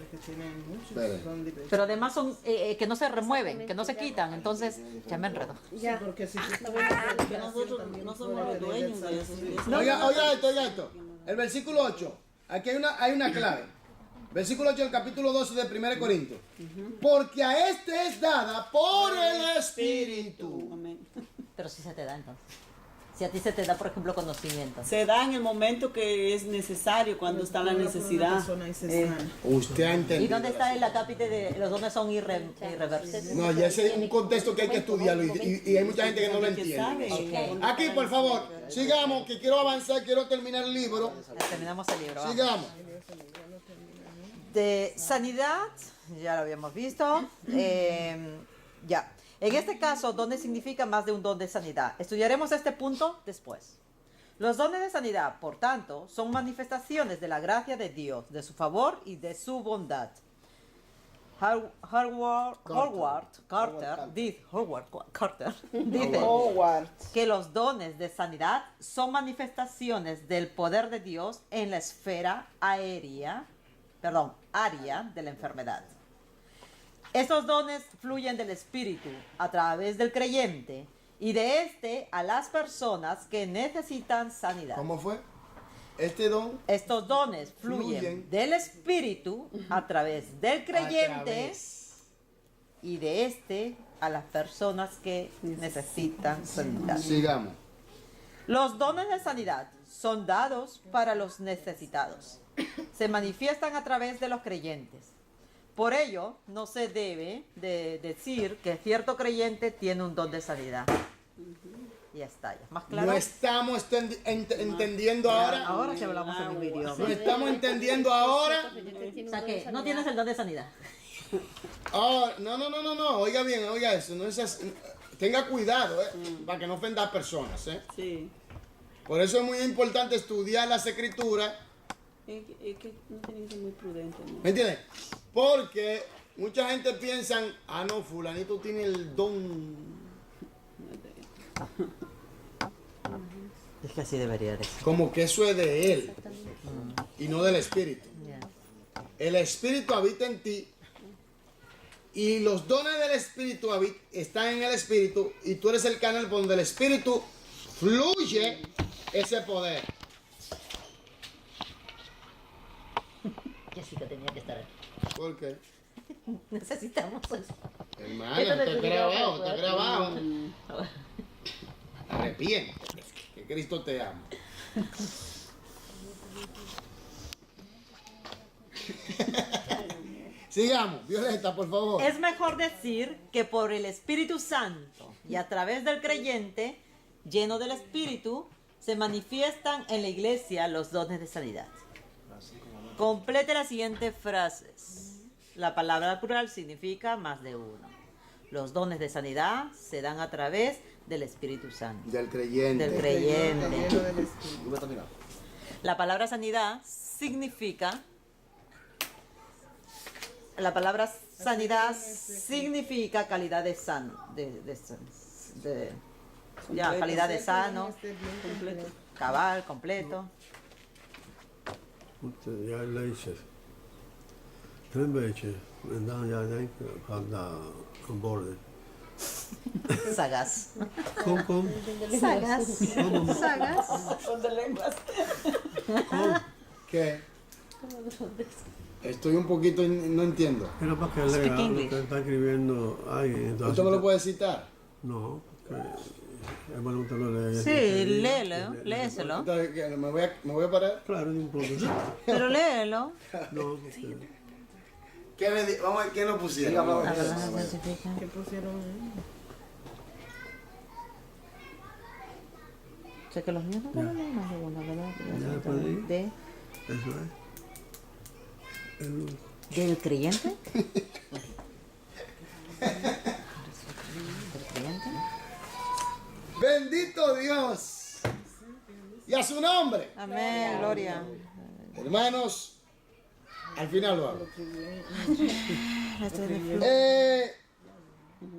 Es que tienen muchos Espere. don diferentes. Pero además son que no se remueven, que no se quitan. Entonces, ya me enredo. Ya. Porque si tú Que nosotros no somos los dueños de eso. Oiga esto. El versículo 8. Aquí hay una clave. Versículo 8 del capítulo 12 de 1 Corintios. Porque a este es dada por el Espíritu. Amén. Pero si se te da entonces. Si a ti se te da, por ejemplo, conocimiento. Se da en el momento que es necesario, cuando está la necesidad. Usted ha entendido. ¿Y dónde está el acápite de los dones son irreversibles? No, ya ese es un contexto que hay que estudiarlo y hay mucha gente que no lo Que sabe. entiende. Ok. Aquí, por favor, sigamos, que quiero avanzar, quiero terminar el libro. Terminamos el libro. vamos. Sigamos. De sanidad, ya lo habíamos visto. Ya. En este caso, dones significa más de un don de sanidad. Estudiaremos este punto después. Los dones de sanidad, por tanto, son manifestaciones de la gracia de Dios, de su favor y de su bondad. Howard Carter dice que los dones de sanidad son manifestaciones del poder de Dios en la esfera área de la enfermedad. Estos dones fluyen del Espíritu a través del creyente y de este a las personas que necesitan sanidad. ¿Cómo fue? Este don. Estos dones fluyen Fluyen. del Espíritu a través del creyente y de este a las personas que necesitan sanidad. Sigamos. Los dones de sanidad son dados para los necesitados. Se manifiestan a través de los creyentes. Por ello, no se debe de decir que cierto creyente tiene un don de sanidad. Y ya está, ya. ¿Más claro? No estamos entendiendo ahora. Ahora que hablamos el mismo No idioma. estamos entendiendo ahora. O sea que no tienes el don de sanidad. Oh, no. Oiga bien, oiga eso. No es así. Tenga cuidado, para que no ofenda a personas, Sí. Por eso es muy importante estudiar las escrituras. Es que no tienen que ser muy prudentes, ¿no? ¿Me entiendes? Porque mucha gente piensa, no, fulanito tiene el don. Es que así debería de ser. Como que eso es de él y no del espíritu. Ya. El espíritu habita en ti y los dones del espíritu están en el espíritu y tú eres el canal por donde el espíritu fluye ese poder. Jessica tenía que estar aquí. ¿Por qué? Necesitamos eso. Hermano, Esto está te grabado, explica, está grabado. Arrepiéntete, que Cristo te ama. Sigamos, Violeta, por favor. Es mejor decir que por el Espíritu Santo y a través del creyente lleno del Espíritu se manifiestan en la iglesia los dones de sanidad. Complete las siguientes frases. La palabra plural significa más de uno. Los dones de sanidad se dan a través del Espíritu Santo. Del creyente. Del creyente. Lleno del Espíritu. Yo voy a terminar. La palabra sanidad significa. La palabra sanidad significa calidad de sano. Ya, calidad de sano, Esté bien completo. cabal, completo. Jag läser. Sen böjde men jag hade ombord. Sagaz. Kom. Sagaz. Sagaz. ¿Qué? Estoy un poquito, no entiendo. Era para que Speak lea lo English. que está escribiendo ahí. Entonces, ¿Usted me lo puede citar? No, porque es bueno que lo lea. Sí, léelo, léeselo. Entonces, ¿qué? ¿Me voy a parar? Claro, no importa. Pero léelo. No, porque Vamos a ver qué nos pusieron. Siga hablando. La palabra significa. ¿Qué pusieron ahí? O sea que los niños no pueden leer más de uno, ¿verdad? Ya, pues, sí. De, eso es. ¿Del creyente? ¿Del creyente? Bendito Dios. Y a su nombre. Amén, gloria. Hermanos, al final lo hago.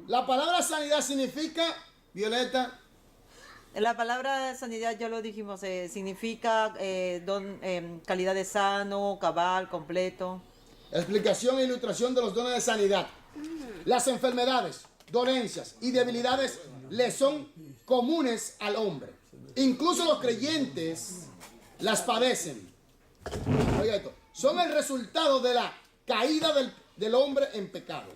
La palabra sanidad significa, Violeta, La palabra sanidad, ya lo dijimos, significa calidad de sano, cabal, completo. explicación e ilustración de los dones de sanidad. Las enfermedades, dolencias y debilidades le son comunes al hombre. Incluso los creyentes las padecen. Oiga esto, son el resultado de la caída del hombre en pecado.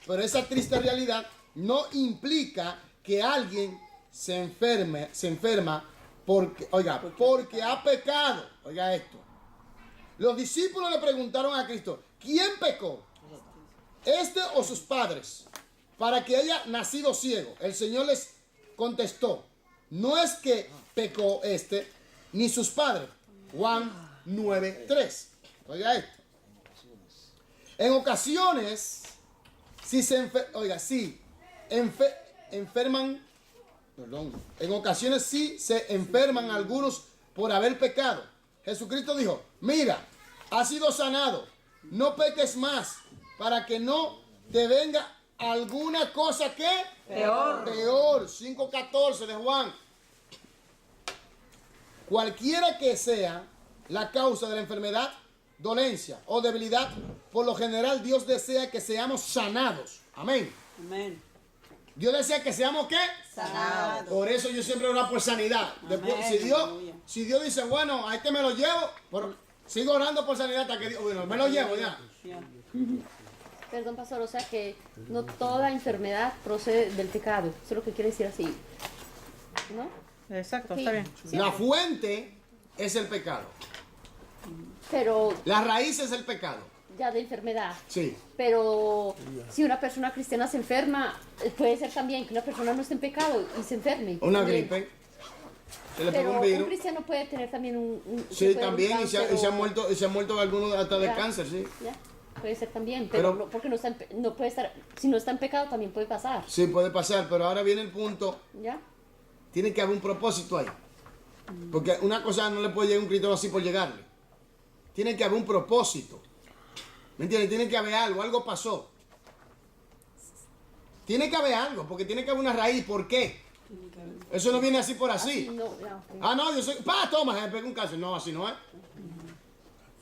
Pero esa triste realidad no implica que alguien se enferma porque ha pecado. Oiga esto. Los discípulos le preguntaron a Cristo, ¿quién pecó? ¿Este o sus padres? Para que haya nacido ciego. El Señor les contestó, no es que pecó este ni sus padres. Juan 9:3. Oiga esto. En ocasiones, en ocasiones sí se enferman algunos por haber pecado. Jesucristo dijo, mira, has sido sanado, no peques más, para que no te venga alguna cosa que peor. 5:14 de Juan. Cualquiera que sea la causa de la enfermedad, dolencia o debilidad, por lo general Dios desea que seamos sanados. Amén. Amén. Dios desea que seamos ¿qué? Sanados. Por eso yo siempre oro por sanidad. Después, Amén. si Dios dice, bueno, a este me lo llevo, sigo orando por sanidad hasta que Dios, bueno, me lo llevo ya. Ya. Perdón, pastor, o sea que no toda enfermedad procede del pecado. Eso es lo que quiere decir así. ¿No? Exacto, Sí. está bien. Sí. La fuente es el pecado. Pero La raíz es el pecado. ya de enfermedad. Sí. Pero si una persona cristiana se enferma, puede ser también que una persona no esté en pecado y se enferme. Una También. gripe. Se le pega Pero un un virus. cristiano puede tener también Sí, puede también. un Y se cáncer han muerto algunos hasta de Ya. cáncer, sí. ¿Ya? Puede ser también, pero, Pero- no, porque no, está no puede estar, si no está en pecado también puede pasar, Sí, puede pasar, pero ahora viene el punto. ¿ya? Tiene que haber un propósito ahí. Porque una cosa no le puede llegar a un cristiano así por llegarle. Tiene que haber un propósito. ¿Me entiendes? Tiene que haber algo pasó. Tiene que haber algo, porque tiene que haber una raíz. ¿Por qué? Eso no viene así por así. No, ya, ok. Ah, no, yo soy. ¡Pah! Toma, me pega un cáncer. No, así no es.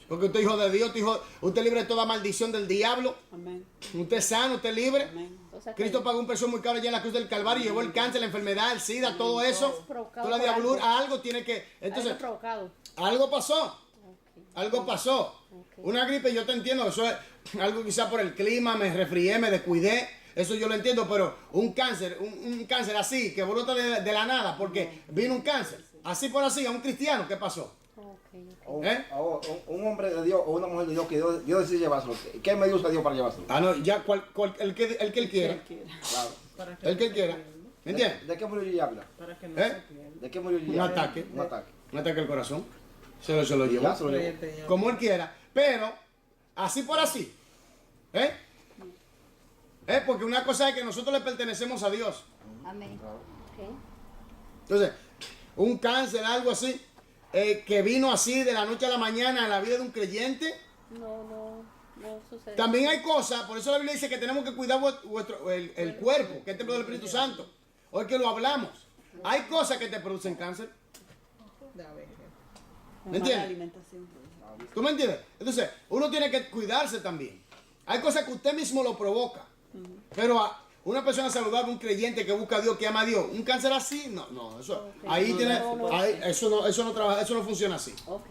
Porque usted es hijo de Dios, usted es libre de toda maldición del diablo. Amén. Usted es sano, usted es libre. Amén. O sea que Cristo pagó un precio muy caro allá en la cruz del Calvario, llevó el cáncer, la enfermedad, el SIDA, todo eso. provocado Toda la por diablura, algo tiene que. algo Entonces, provocado. algo pasó. Ok. Algo pasó. Ok. Una gripe, yo te entiendo, eso es algo quizá por el clima, me resfrié, me descuidé, eso yo lo entiendo, pero un cáncer, un cáncer así, que brota de la nada, porque vino un cáncer, así por así, a un cristiano, ¿qué pasó? Ok, ok. O, ¿Eh? o un hombre de Dios o una mujer de Dios que Dios decide llevárselo. ¿Qué medio usa Dios para llevárselo? Ah, no, ya el que él quiera, Claro. Para que el que no él se quiera, pierda, ¿me entiendes? ¿De qué murió Gigi Ávila? para que no ¿Eh? se pierda. ¿De qué murió Gigi Un Ávila? ataque, Un ataque. un ataque al corazón, se lo Y llevó, ya se lo llevó. Créete, ya. como él quiera, pero así por así, ¿eh? Porque una cosa es que nosotros le pertenecemos a Dios. Amén. Ok. Entonces, un cáncer, algo así, que vino así de la noche a la mañana en la vida de un creyente. No sucede. También hay cosas, por eso la Biblia dice que tenemos que cuidar el cuerpo, que es el templo del Espíritu Santo. Hoy que lo hablamos. Hay cosas que te producen cáncer. Ya ves. ¿Me Mala entiendes? alimentación. ¿Tú me entiendes? Entonces, uno tiene que cuidarse también. Hay cosas que usted mismo lo provoca. Pero a una persona saludable, un creyente que busca a Dios, que ama a Dios, un cáncer así, no, eso, ahí tiene, ahí, eso no trabaja, eso no funciona así. Ok.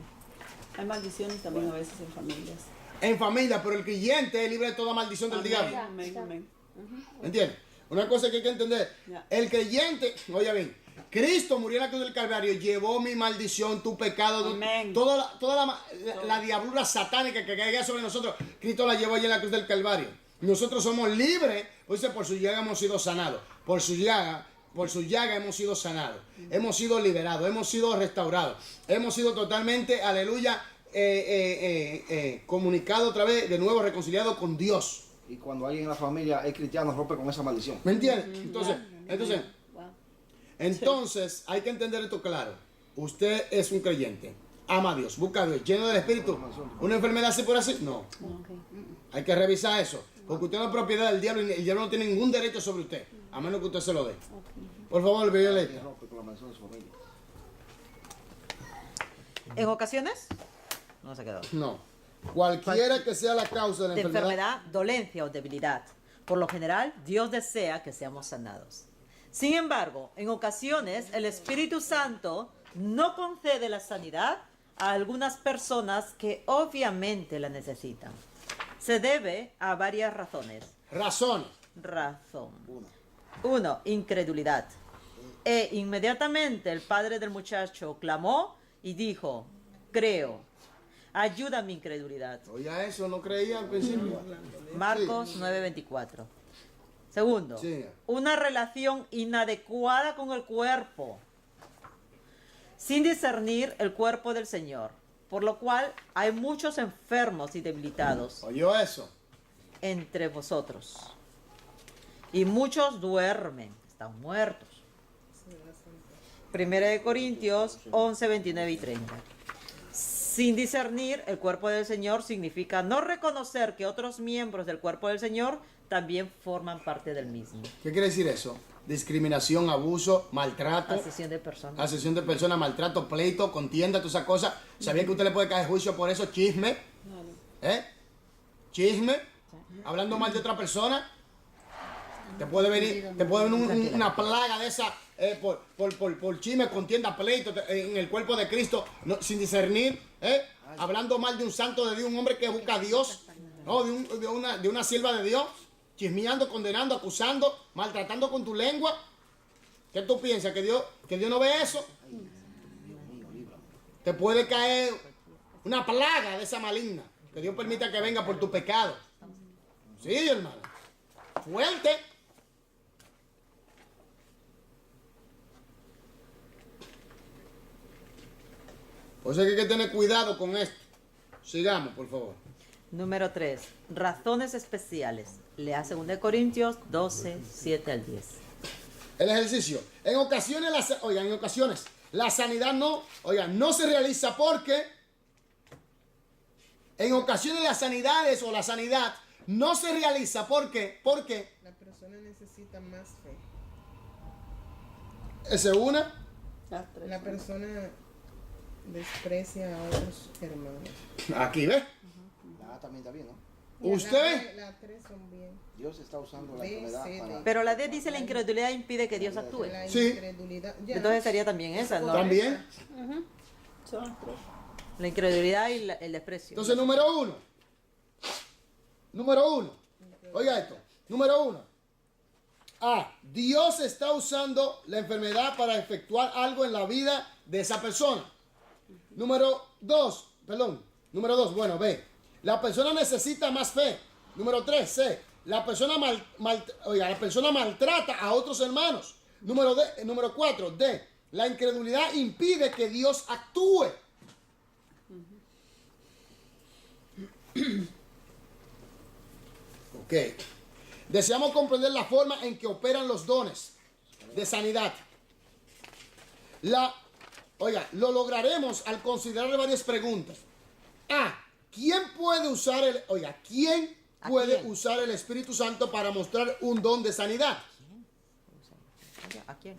Hay maldiciones también a veces en familias. En familia, pero el creyente es libre de toda maldición del diablo. Amén, amén. ¿Me entiendes? Una cosa que hay que entender. Ya. El creyente, oye bien, Cristo murió en la cruz del Calvario, llevó mi maldición, tu pecado, Amén. toda la diablura satánica que caiga sobre nosotros, Cristo la llevó allá en la cruz del Calvario. Nosotros somos libres, pues por su llaga hemos sido sanados, por su llaga hemos sido sanados, hemos sido liberados, hemos sido restaurados, hemos sido totalmente, aleluya, comunicado otra vez, de nuevo reconciliado con Dios. Y cuando alguien en la familia es cristiano, rompe con esa maldición. ¿Me entiendes? Wow. Entonces, hay que entender esto claro. Usted es un creyente, ama a Dios, busca a Dios, lleno del Espíritu. ¿Una enfermedad así por así? No. Ok. Hay que revisar eso. Porque usted no es propiedad del diablo y el diablo no tiene ningún derecho sobre usted, a menos que usted se lo dé. Por favor, Y Violeta. rompe con la maldición de su familia. En ocasiones, no se quedó. No. Cualquiera que sea la causa de la De enfermedad. enfermedad, dolencia o debilidad. Por lo general, Dios desea que seamos sanados. Sin embargo, en ocasiones el Espíritu Santo no concede la sanidad a algunas personas que obviamente la necesitan. Se debe a varias razones. Razón. Razón. 1. Incredulidad. E inmediatamente el padre del muchacho clamó y dijo, creo, ayuda a mi incredulidad. Oye, eso no creía al principio. Marcos 9:24. Segundo, Sí. una relación inadecuada con el cuerpo, sin discernir el cuerpo del Señor, por lo cual hay muchos enfermos y debilitados Oye, eso. entre vosotros. Y muchos duermen, están muertos. 1 Corintios 11, 29 y 30. Sin discernir el cuerpo del Señor significa no reconocer que otros miembros del cuerpo del Señor también forman parte del mismo. ¿Qué quiere decir eso? Discriminación, abuso, maltrato, Asesión de personas. asesión de personas, maltrato, pleito, contienda, todas esas cosas. ¿Sabía que usted le puede caer juicio por eso? Chisme. ¿Eh? Chisme. Hablando mal de otra persona. Te puede venir una plaga de esa por chisme, contienda, pleito en el cuerpo de Cristo, sin discernir, hablando mal de un santo de Dios, un hombre que busca a Dios, no, de una sierva de Dios, chismeando, condenando, acusando, maltratando con tu lengua. ¿Qué tú piensas? ¿Que Dios no ve eso? Te puede caer una plaga de esa maligna, que Dios permita que venga por tu pecado. Sí, hermano. Fuerte. Por eso es que hay que tener cuidado con esto. Sigamos, por favor. Número 3. Razones especiales. Lea 2 Corintios 12, 7 al 10. El ejercicio. En ocasiones, la sanidad no se realiza porque en ocasiones las sanidades o la sanidad no se realiza porque La persona necesita más fe. esa es una. La persona desprecia a otros hermanos. Aquí ve. La A también está bien, ¿no? Usted Las tres son bien. Dios está usando la B, enfermedad C, para... D. Pero la D dice la incredulidad impide que Dios actúe. La Sí. incredulidad. Ya. Entonces sería también esa, ¿no? también. Son las tres. La incredulidad y el desprecio. Entonces, número uno. Oiga esto. Número 1. A. Dios está usando la enfermedad para efectuar algo en la vida de esa persona. Número 2. Bueno, B. La persona necesita más fe. Número 3. C. La persona maltrata a otros hermanos. Número 4. D. La incredulidad impide que Dios actúe. Ok. Deseamos comprender la forma en que operan los dones de sanidad. Lo lograremos al considerar varias preguntas. A. ¿Quién puede usar usar el Espíritu Santo para mostrar un don de sanidad? ¿A quién?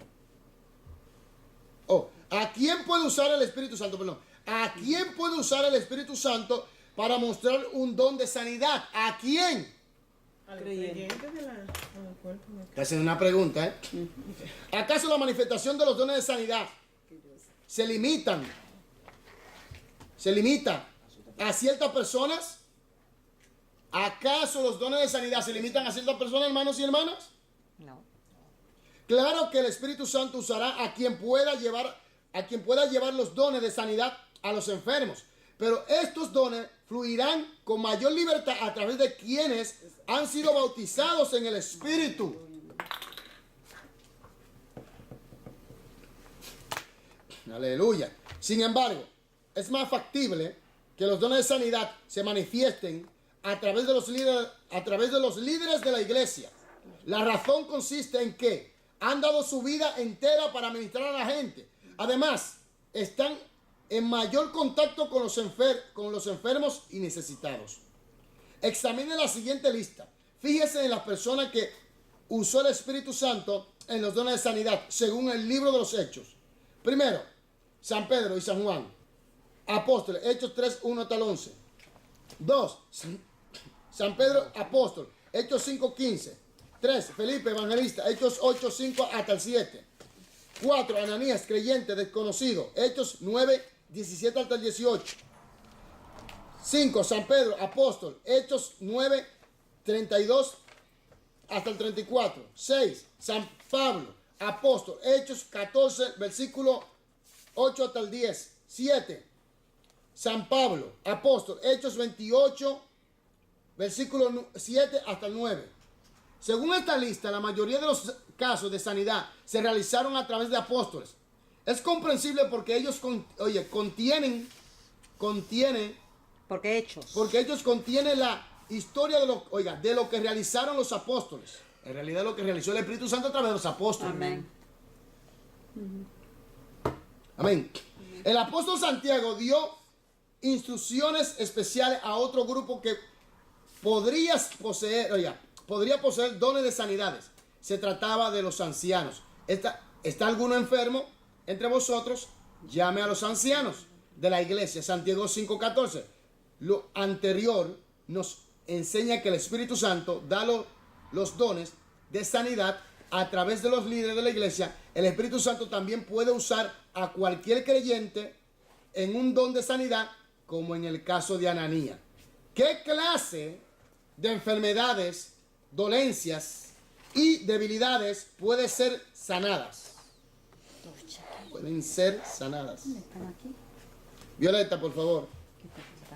¿A quién puede usar el Espíritu Santo? ¿A quién puede usar el Espíritu Santo para mostrar un don de sanidad? ¿A quién? Al creyente al cuerpo de Te hacen una pregunta, ¿eh? ¿Acaso la manifestación de los dones de sanidad se limita a ciertas personas? ¿Acaso los dones de sanidad se limitan a ciertas personas, hermanos y hermanas? No. Claro que el Espíritu Santo usará a quien pueda llevar los dones de sanidad a los enfermos. Pero estos dones fluirán con mayor libertad a través de quienes han sido bautizados en el Espíritu. Aleluya. Sin embargo, es más factible que los dones de sanidad se manifiesten a través de los líderes de la iglesia. La razón consiste en que han dado su vida entera para ministrar a la gente. Además, están en mayor contacto con los enfermos y necesitados. Examine la siguiente lista. Fíjese en las personas que usó el Espíritu Santo en los dones de sanidad, según el libro de los Hechos. Primero, San Pedro y San Juan, apóstoles, Hechos 3, 1 hasta el 11. 2, San Pedro, apóstol, Hechos 5, 15. 3, Felipe, evangelista, Hechos 8, 5 hasta el 7. 4, Ananías, creyente, desconocido, Hechos 9, 17 hasta el 18. 5, San Pedro, apóstol, Hechos 9, 32 hasta el 34. 6, San Pablo, apóstol, Hechos 14, versículo 8 hasta el 10. 7, San Pablo, apóstol, Hechos 28, versículo 7 hasta el 9. Según esta lista, la mayoría de los casos de sanidad se realizaron a través de apóstoles. Es comprensible porque ellos contienen, porque ellos contienen la historia de lo que realizaron los apóstoles. En realidad lo que realizó el Espíritu Santo a través de los apóstoles. Amén. Amén. El apóstol Santiago dio instrucciones especiales a otro grupo que podría poseer dones de sanidades. Se trataba de los ancianos. ¿Está alguno enfermo entre vosotros? Llame a los ancianos de la iglesia. Santiago 5:14. Lo anterior nos enseña que el Espíritu Santo da los dones de sanidad a través de los líderes de la iglesia. El Espíritu Santo también puede usar a cualquier creyente en un don de sanidad, como en el caso de Ananías. ¿Qué clase de enfermedades, dolencias y debilidades pueden ser sanadas? Pueden ser sanadas. Violeta, por favor.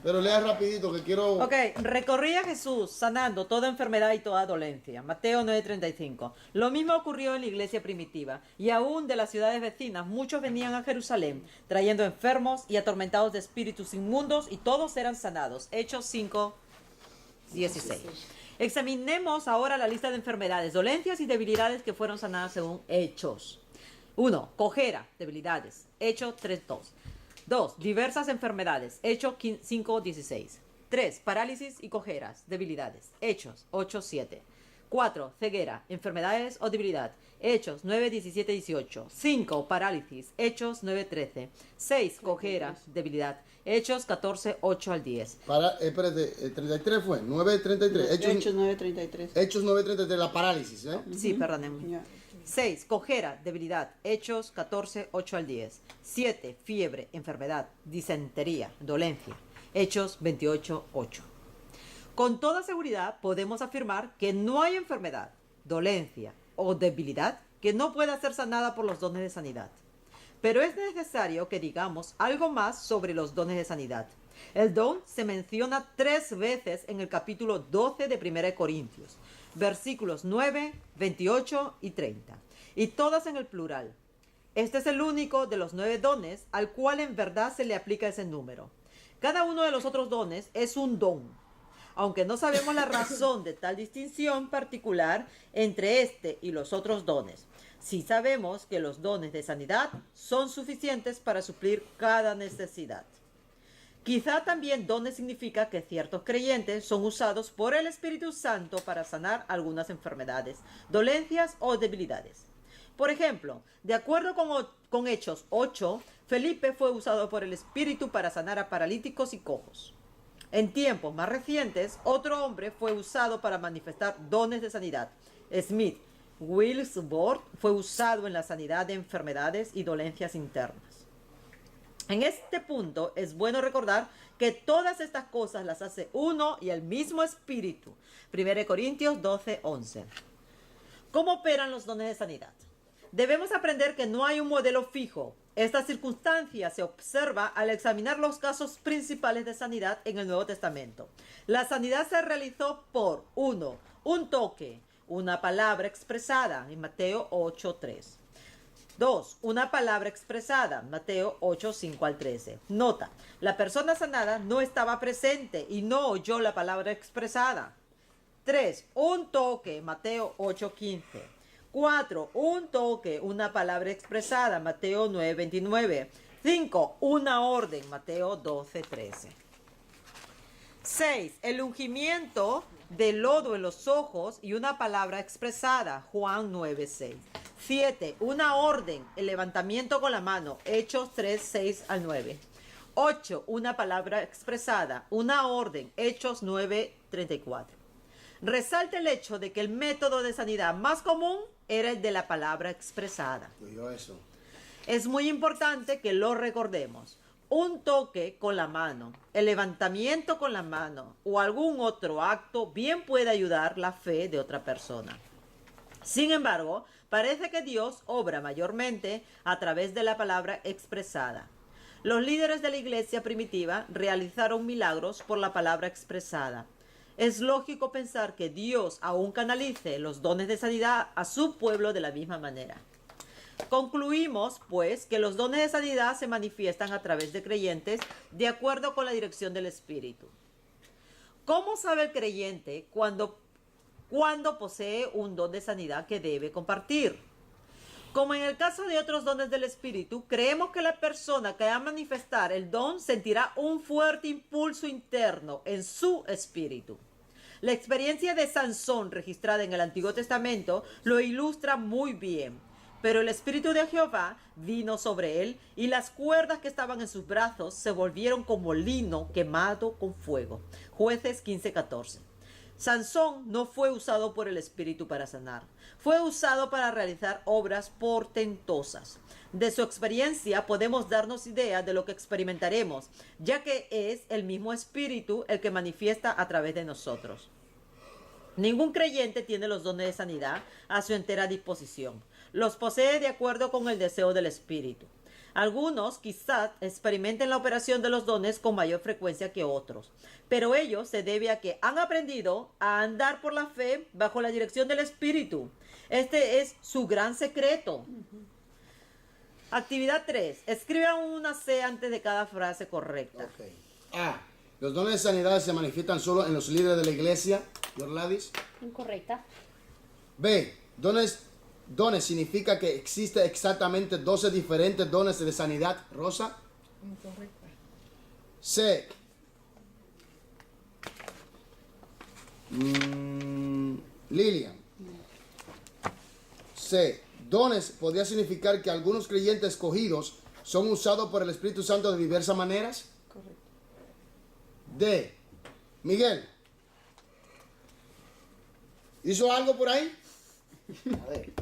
Pero lea rapidito que quiero... Ok, recorría Jesús sanando toda enfermedad y toda dolencia. Mateo 9:35. Lo mismo ocurrió en la iglesia primitiva. Y aún de las ciudades vecinas, muchos venían a Jerusalén, trayendo enfermos y atormentados de espíritus inmundos, y todos eran sanados. Hechos 5, 16. Examinemos ahora la lista de enfermedades, dolencias y debilidades que fueron sanadas según Hechos. 1. Cojera, debilidades. Hechos 3:2. 2. Diversas enfermedades. Hechos 5:16. 3. Parálisis y cojeras, debilidades. Hechos 8:7. 4. Ceguera, enfermedades o debilidad. Hechos 9:17-18. 5. Parálisis. Hechos 9:13. 6. Cojeras, debilidad. Hechos 14:8 al 10. Espérate, el 33 fue, 9:33. Hechos 9:33. Hechos 9:33, la parálisis, ¿eh? Sí, perdónenme. Ya. 6. Cojera, debilidad. Hechos 14:8 al 10. 7. Fiebre, enfermedad, disentería, dolencia. Hechos 28:8. Con toda seguridad podemos afirmar que no hay enfermedad, dolencia o debilidad que no pueda ser sanada por los dones de sanidad. Pero es necesario que digamos algo más sobre los dones de sanidad. El don se menciona 3 veces en el capítulo 12 de 1 Corintios, versículos 9, 28 y 30, y todas en el plural. Este es el único de los 9 dones al cual en verdad se le aplica ese número. Cada uno de los otros dones es un don, aunque no sabemos la razón de tal distinción particular entre este y los otros dones. Sí sabemos que los dones de sanidad son suficientes para suplir cada necesidad. Quizá también dones significa que ciertos creyentes son usados por el Espíritu Santo para sanar algunas enfermedades, dolencias o debilidades. Por ejemplo, de acuerdo con Hechos 8, Felipe fue usado por el Espíritu para sanar a paralíticos y cojos. En tiempos más recientes, otro hombre fue usado para manifestar dones de sanidad. Smith Wigglesworth fue usado en la sanidad de enfermedades y dolencias internas. En este punto es bueno recordar que todas estas cosas las hace uno y el mismo Espíritu. 1 Corintios 12:11. ¿Cómo operan los dones de sanidad? Debemos aprender que no hay un modelo fijo. Esta circunstancia se observa al examinar los casos principales de sanidad en el Nuevo Testamento. La sanidad se realizó por 1. Un toque, una palabra expresada en Mateo 8:3. 2. Una palabra expresada, Mateo 8:5 al 13. Nota, la persona sanada no estaba presente y no oyó la palabra expresada. 3. Un toque, Mateo 8:15. 4. Un toque, una palabra expresada, Mateo 9:29. 5. Una orden, Mateo 12:13. 6. El ungimiento de lodo en los ojos y una palabra expresada, Juan 9:6. 7. Una orden, el levantamiento con la mano, Hechos 3:6 al 9. 8. Una palabra expresada, una orden, Hechos 9:34. Resalta el hecho de que el método de sanidad más común era el de la palabra expresada. Eso. Es muy importante que lo recordemos. Un toque con la mano, el levantamiento con la mano o algún otro acto bien puede ayudar la fe de otra persona. Sin embargo, parece que Dios obra mayormente a través de la palabra expresada. Los líderes de la iglesia primitiva realizaron milagros por la palabra expresada. Es lógico pensar que Dios aún canalice los dones de sanidad a su pueblo de la misma manera. Concluimos, pues, que los dones de sanidad se manifiestan a través de creyentes de acuerdo con la dirección del Espíritu. ¿Cómo sabe el creyente cuando posee un don de sanidad que debe compartir? Como en el caso de otros dones del Espíritu, creemos que la persona que va a manifestar el don sentirá un fuerte impulso interno en su espíritu. La experiencia de Sansón registrada en el Antiguo Testamento lo ilustra muy bien. Pero el Espíritu de Jehová vino sobre él y las cuerdas que estaban en sus brazos se volvieron como lino quemado con fuego. Jueces 15:14. Sansón no fue usado por el Espíritu para sanar. Fue usado para realizar obras portentosas. De su experiencia podemos darnos idea de lo que experimentaremos, ya que es el mismo Espíritu el que manifiesta a través de nosotros. Ningún creyente tiene los dones de sanidad a su entera disposición. Los posee de acuerdo con el deseo del Espíritu. Algunos quizás experimenten la operación de los dones con mayor frecuencia que otros, pero ello se debe a que han aprendido a andar por la fe bajo la dirección del Espíritu. Este es su gran secreto. Actividad 3. Escriban una C antes de cada frase correcta. Okay. A. Los dones de sanidad se manifiestan solo en los líderes de la iglesia. Your ladies. Incorrecta. B. Dones significa que existe exactamente 12 diferentes dones de sanidad. Rosa. Incorrecta. C. Lilian. C. Dones podría significar que algunos creyentes escogidos son usados por el Espíritu Santo de diversas maneras. Correcto. D. Miguel. ¿Hizo algo por ahí? A ver,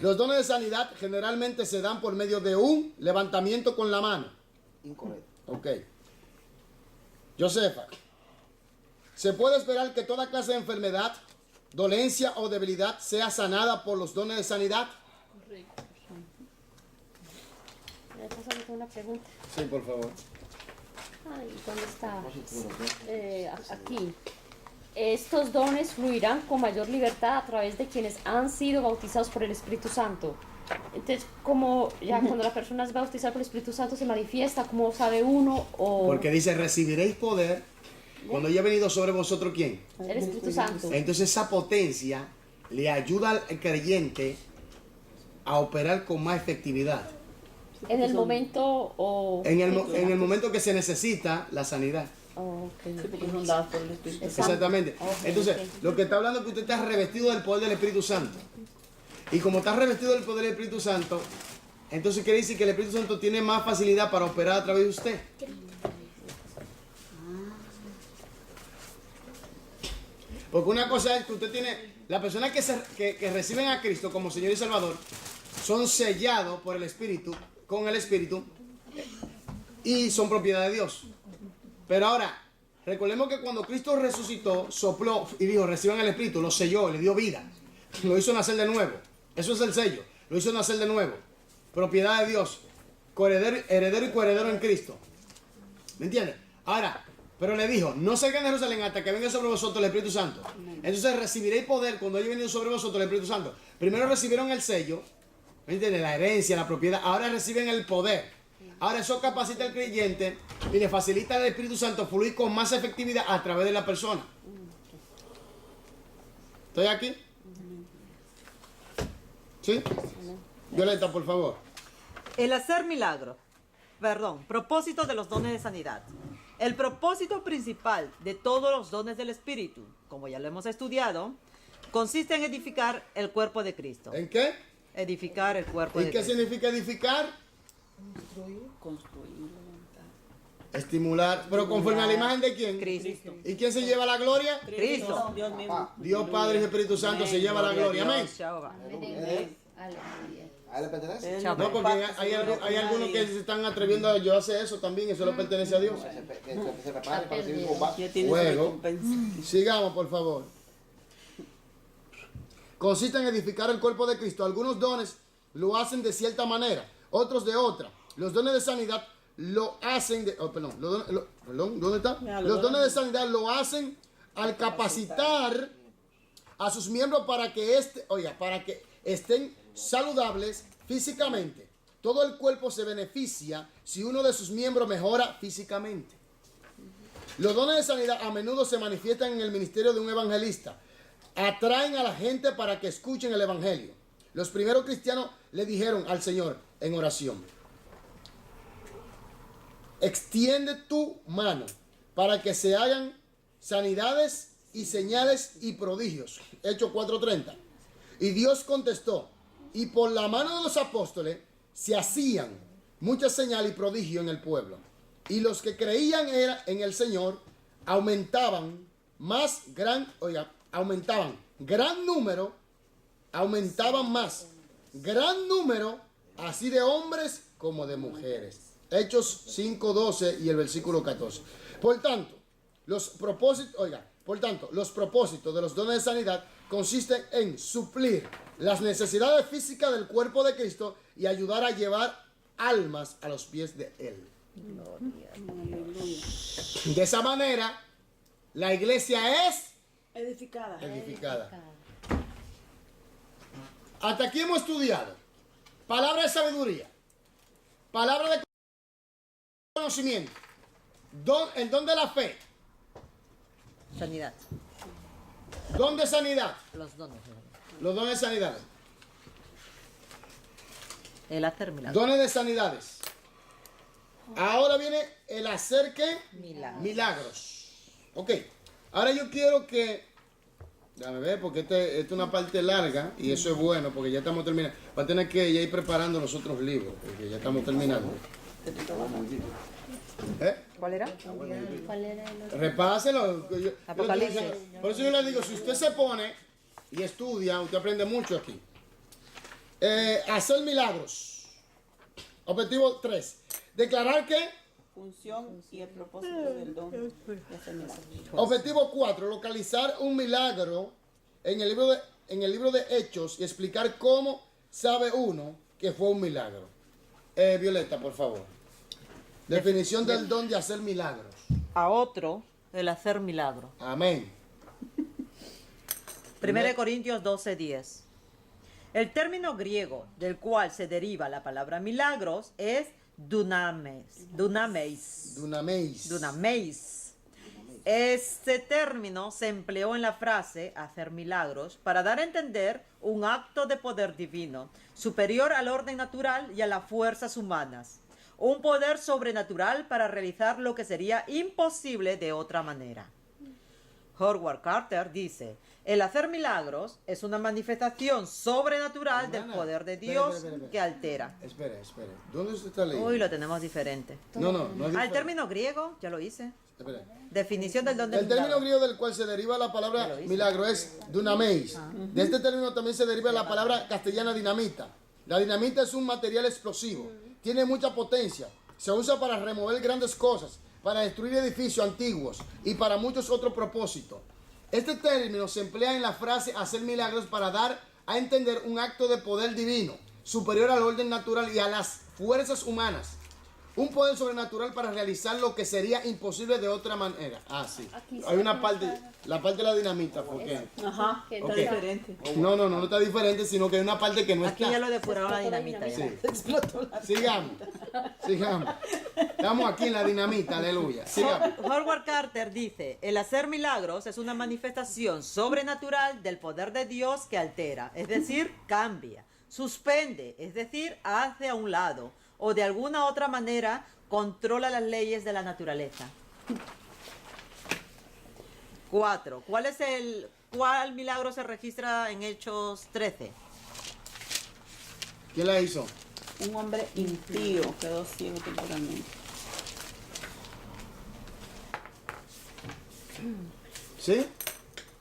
Los dones de sanidad generalmente se dan por medio de un levantamiento con la mano. incorrecto. Ok. Josefa. Se puede esperar que toda clase de enfermedad, dolencia o debilidad sea sanada por los dones de sanidad. Correcto. Pásame con una pregunta. Sí, por favor. Ay, ¿dónde está? Aquí. Estos dones fluirán con mayor libertad a través de quienes han sido bautizados por el Espíritu Santo. Entonces, como ya cuando la persona es bautizada por el Espíritu Santo se manifiesta, ¿cómo sabe uno? O Porque dice, recibiréis poder cuando haya venido sobre vosotros, ¿quién? el Espíritu Santo. Entonces esa potencia le ayuda al creyente a operar con más efectividad. En el momento o... En el momento que se necesita la sanidad. Oh, ok. Sí, porque son dados por el Espíritu. Exacto. Exactamente. Ok, Entonces, ok. lo que está hablando es que usted está revestido del poder del Espíritu Santo. Y como está revestido del poder del Espíritu Santo, entonces quiere decir que el Espíritu Santo tiene más facilidad para operar a través de usted. Porque una cosa es que usted tiene, las personas que reciben a Cristo como Señor y Salvador, son sellados por el Espíritu, con el Espíritu, y son propiedad de Dios. Pero ahora, recordemos que cuando Cristo resucitó, sopló y dijo, reciban el Espíritu, lo selló, le dio vida, lo hizo nacer de nuevo. Eso es el sello, lo hizo nacer de nuevo. Propiedad de Dios, heredero y coheredero en Cristo. ¿Me entiendes? Ahora, pero le dijo, no salgan de Jerusalén hasta que venga sobre vosotros el Espíritu Santo. Entonces recibiréis poder cuando haya venido sobre vosotros el Espíritu Santo. Primero recibieron el sello, ¿me entiendes? La herencia, la propiedad. Ahora reciben el poder. Ahora eso capacita al creyente y le facilita al Espíritu Santo fluir con más efectividad a través de la persona. ¿Estoy aquí? ¿Sí? Violeta, por favor. El hacer milagros. Propósito de los dones de sanidad. El propósito principal de todos los dones del Espíritu, como ya lo hemos estudiado, consiste en edificar el cuerpo de Cristo. ¿En qué? Edificar el cuerpo ¿Y de qué Cristo. significa edificar? Construir, levantar. Estimular. ¿Pero conforme a la imagen de quién? Cristo. ¿Y quién se lleva la gloria? Cristo. Dios mismo. Dios Padre y Espíritu Santo se lleva la gloria. Amén. Jehová. ¿A él le pertenece? No, porque hay algunos que se están atreviendo a yo hacer eso también, eso le pertenece a Dios. Que se prepare para recibir un bombazo. Ya tiene Fuego. su recompensa. Sigamos, por favor. Consiste en edificar el cuerpo de Cristo. Algunos dones lo hacen de cierta manera, otros de otra. Los dones de sanidad lo hacen de... ¿dónde está? Los dones de sanidad lo hacen al capacitar a sus miembros para que estén saludables físicamente. Todo el cuerpo se beneficia si uno de sus miembros mejora físicamente. Los dones de sanidad a menudo se manifiestan en el ministerio de un evangelista. Atraen a la gente para que escuchen el evangelio. Los primeros cristianos le dijeron al Señor en oración: extiende tu mano para que se hagan sanidades y señales y prodigios. Hechos 4:30. Y Dios contestó, y por la mano de los apóstoles se hacían muchas señales y prodigios en el pueblo. Y los que creían en el Señor aumentaban gran número, así de hombres como de mujeres. Hechos 5:12 y el versículo 14. Por tanto, los propósitos de los dones de sanidad consisten en suplir las necesidades físicas del cuerpo de Cristo y ayudar a llevar almas a los pies de Él. De esa manera, la iglesia es Edificada. edificada. Hasta aquí hemos estudiado palabra de sabiduría, palabra de conocimiento, El don de la fe. Sanidad. Don de sanidad. Los dones. Los dones de sanidad. El hacer milagros. Dones de sanidades. Ahora viene el hacer ¿qué? Milagros. Ok. Ahora yo quiero que... Déjame ver, porque esta es una parte larga y eso es bueno porque ya estamos terminando. Va a tener que ya ir preparando los otros libros porque ya estamos terminando. ¿Cuál era? Repáselo. Apocalipsis. Por eso yo le digo, si usted se pone y estudia, usted aprende mucho aquí. Hacer milagros. Objetivo 3. Declarar que. Función y el propósito del don de hacer milagros. Objetivo 4. Localizar un milagro en el libro de Hechos y explicar cómo sabe uno que fue un milagro. Violeta, por favor. Definición del don de hacer milagros. A otro, el hacer milagros. Amén. 1 Corintios 12:10. El término griego del cual se deriva la palabra milagros es dunameis. Este término se empleó en la frase hacer milagros para dar a entender un acto de poder divino, superior al orden natural y a las fuerzas humanas. Un poder sobrenatural para realizar lo que sería imposible de otra manera. Howard Carter dice, el hacer milagros es una manifestación sobrenatural del poder de Dios espera. que altera. Espere. ¿Dónde usted está leyendo? Uy, lo tenemos diferente. No es Al diferente. término griego, ya lo hice. Espere. Definición del don del El término milagro. griego del cual se deriva la palabra Ya lo hice. milagro es dunameis. De este término también se deriva la palabra castellana dinamita. La dinamita es un material explosivo. Tiene mucha potencia. Se usa para remover grandes cosas, para destruir edificios antiguos y para muchos otros propósitos. Este término se emplea en la frase hacer milagros para dar a entender un acto de poder divino, superior al orden natural y a las fuerzas humanas. Un poder sobrenatural para realizar lo que sería imposible de otra manera. Ah, sí. Hay una parte, la parte de la dinamita, ¿por qué? Ajá, Que está Ok. diferente. No está diferente, sino que hay una parte que no Aquí está. ya lo depuraron la dinamita. Ya. Sí. Explotó la... Sigamos. Estamos aquí en la dinamita, aleluya. Sigamos. Howard Carter dice, el hacer milagros es una manifestación sobrenatural del poder de Dios que altera, es decir, cambia, suspende, es decir, hace a un lado, o de alguna otra manera controla las leyes de la naturaleza. 4. ¿Cuál milagro se registra en Hechos 13? ¿Quién la hizo? Un hombre impío quedó ciego temporalmente. ¿Sí?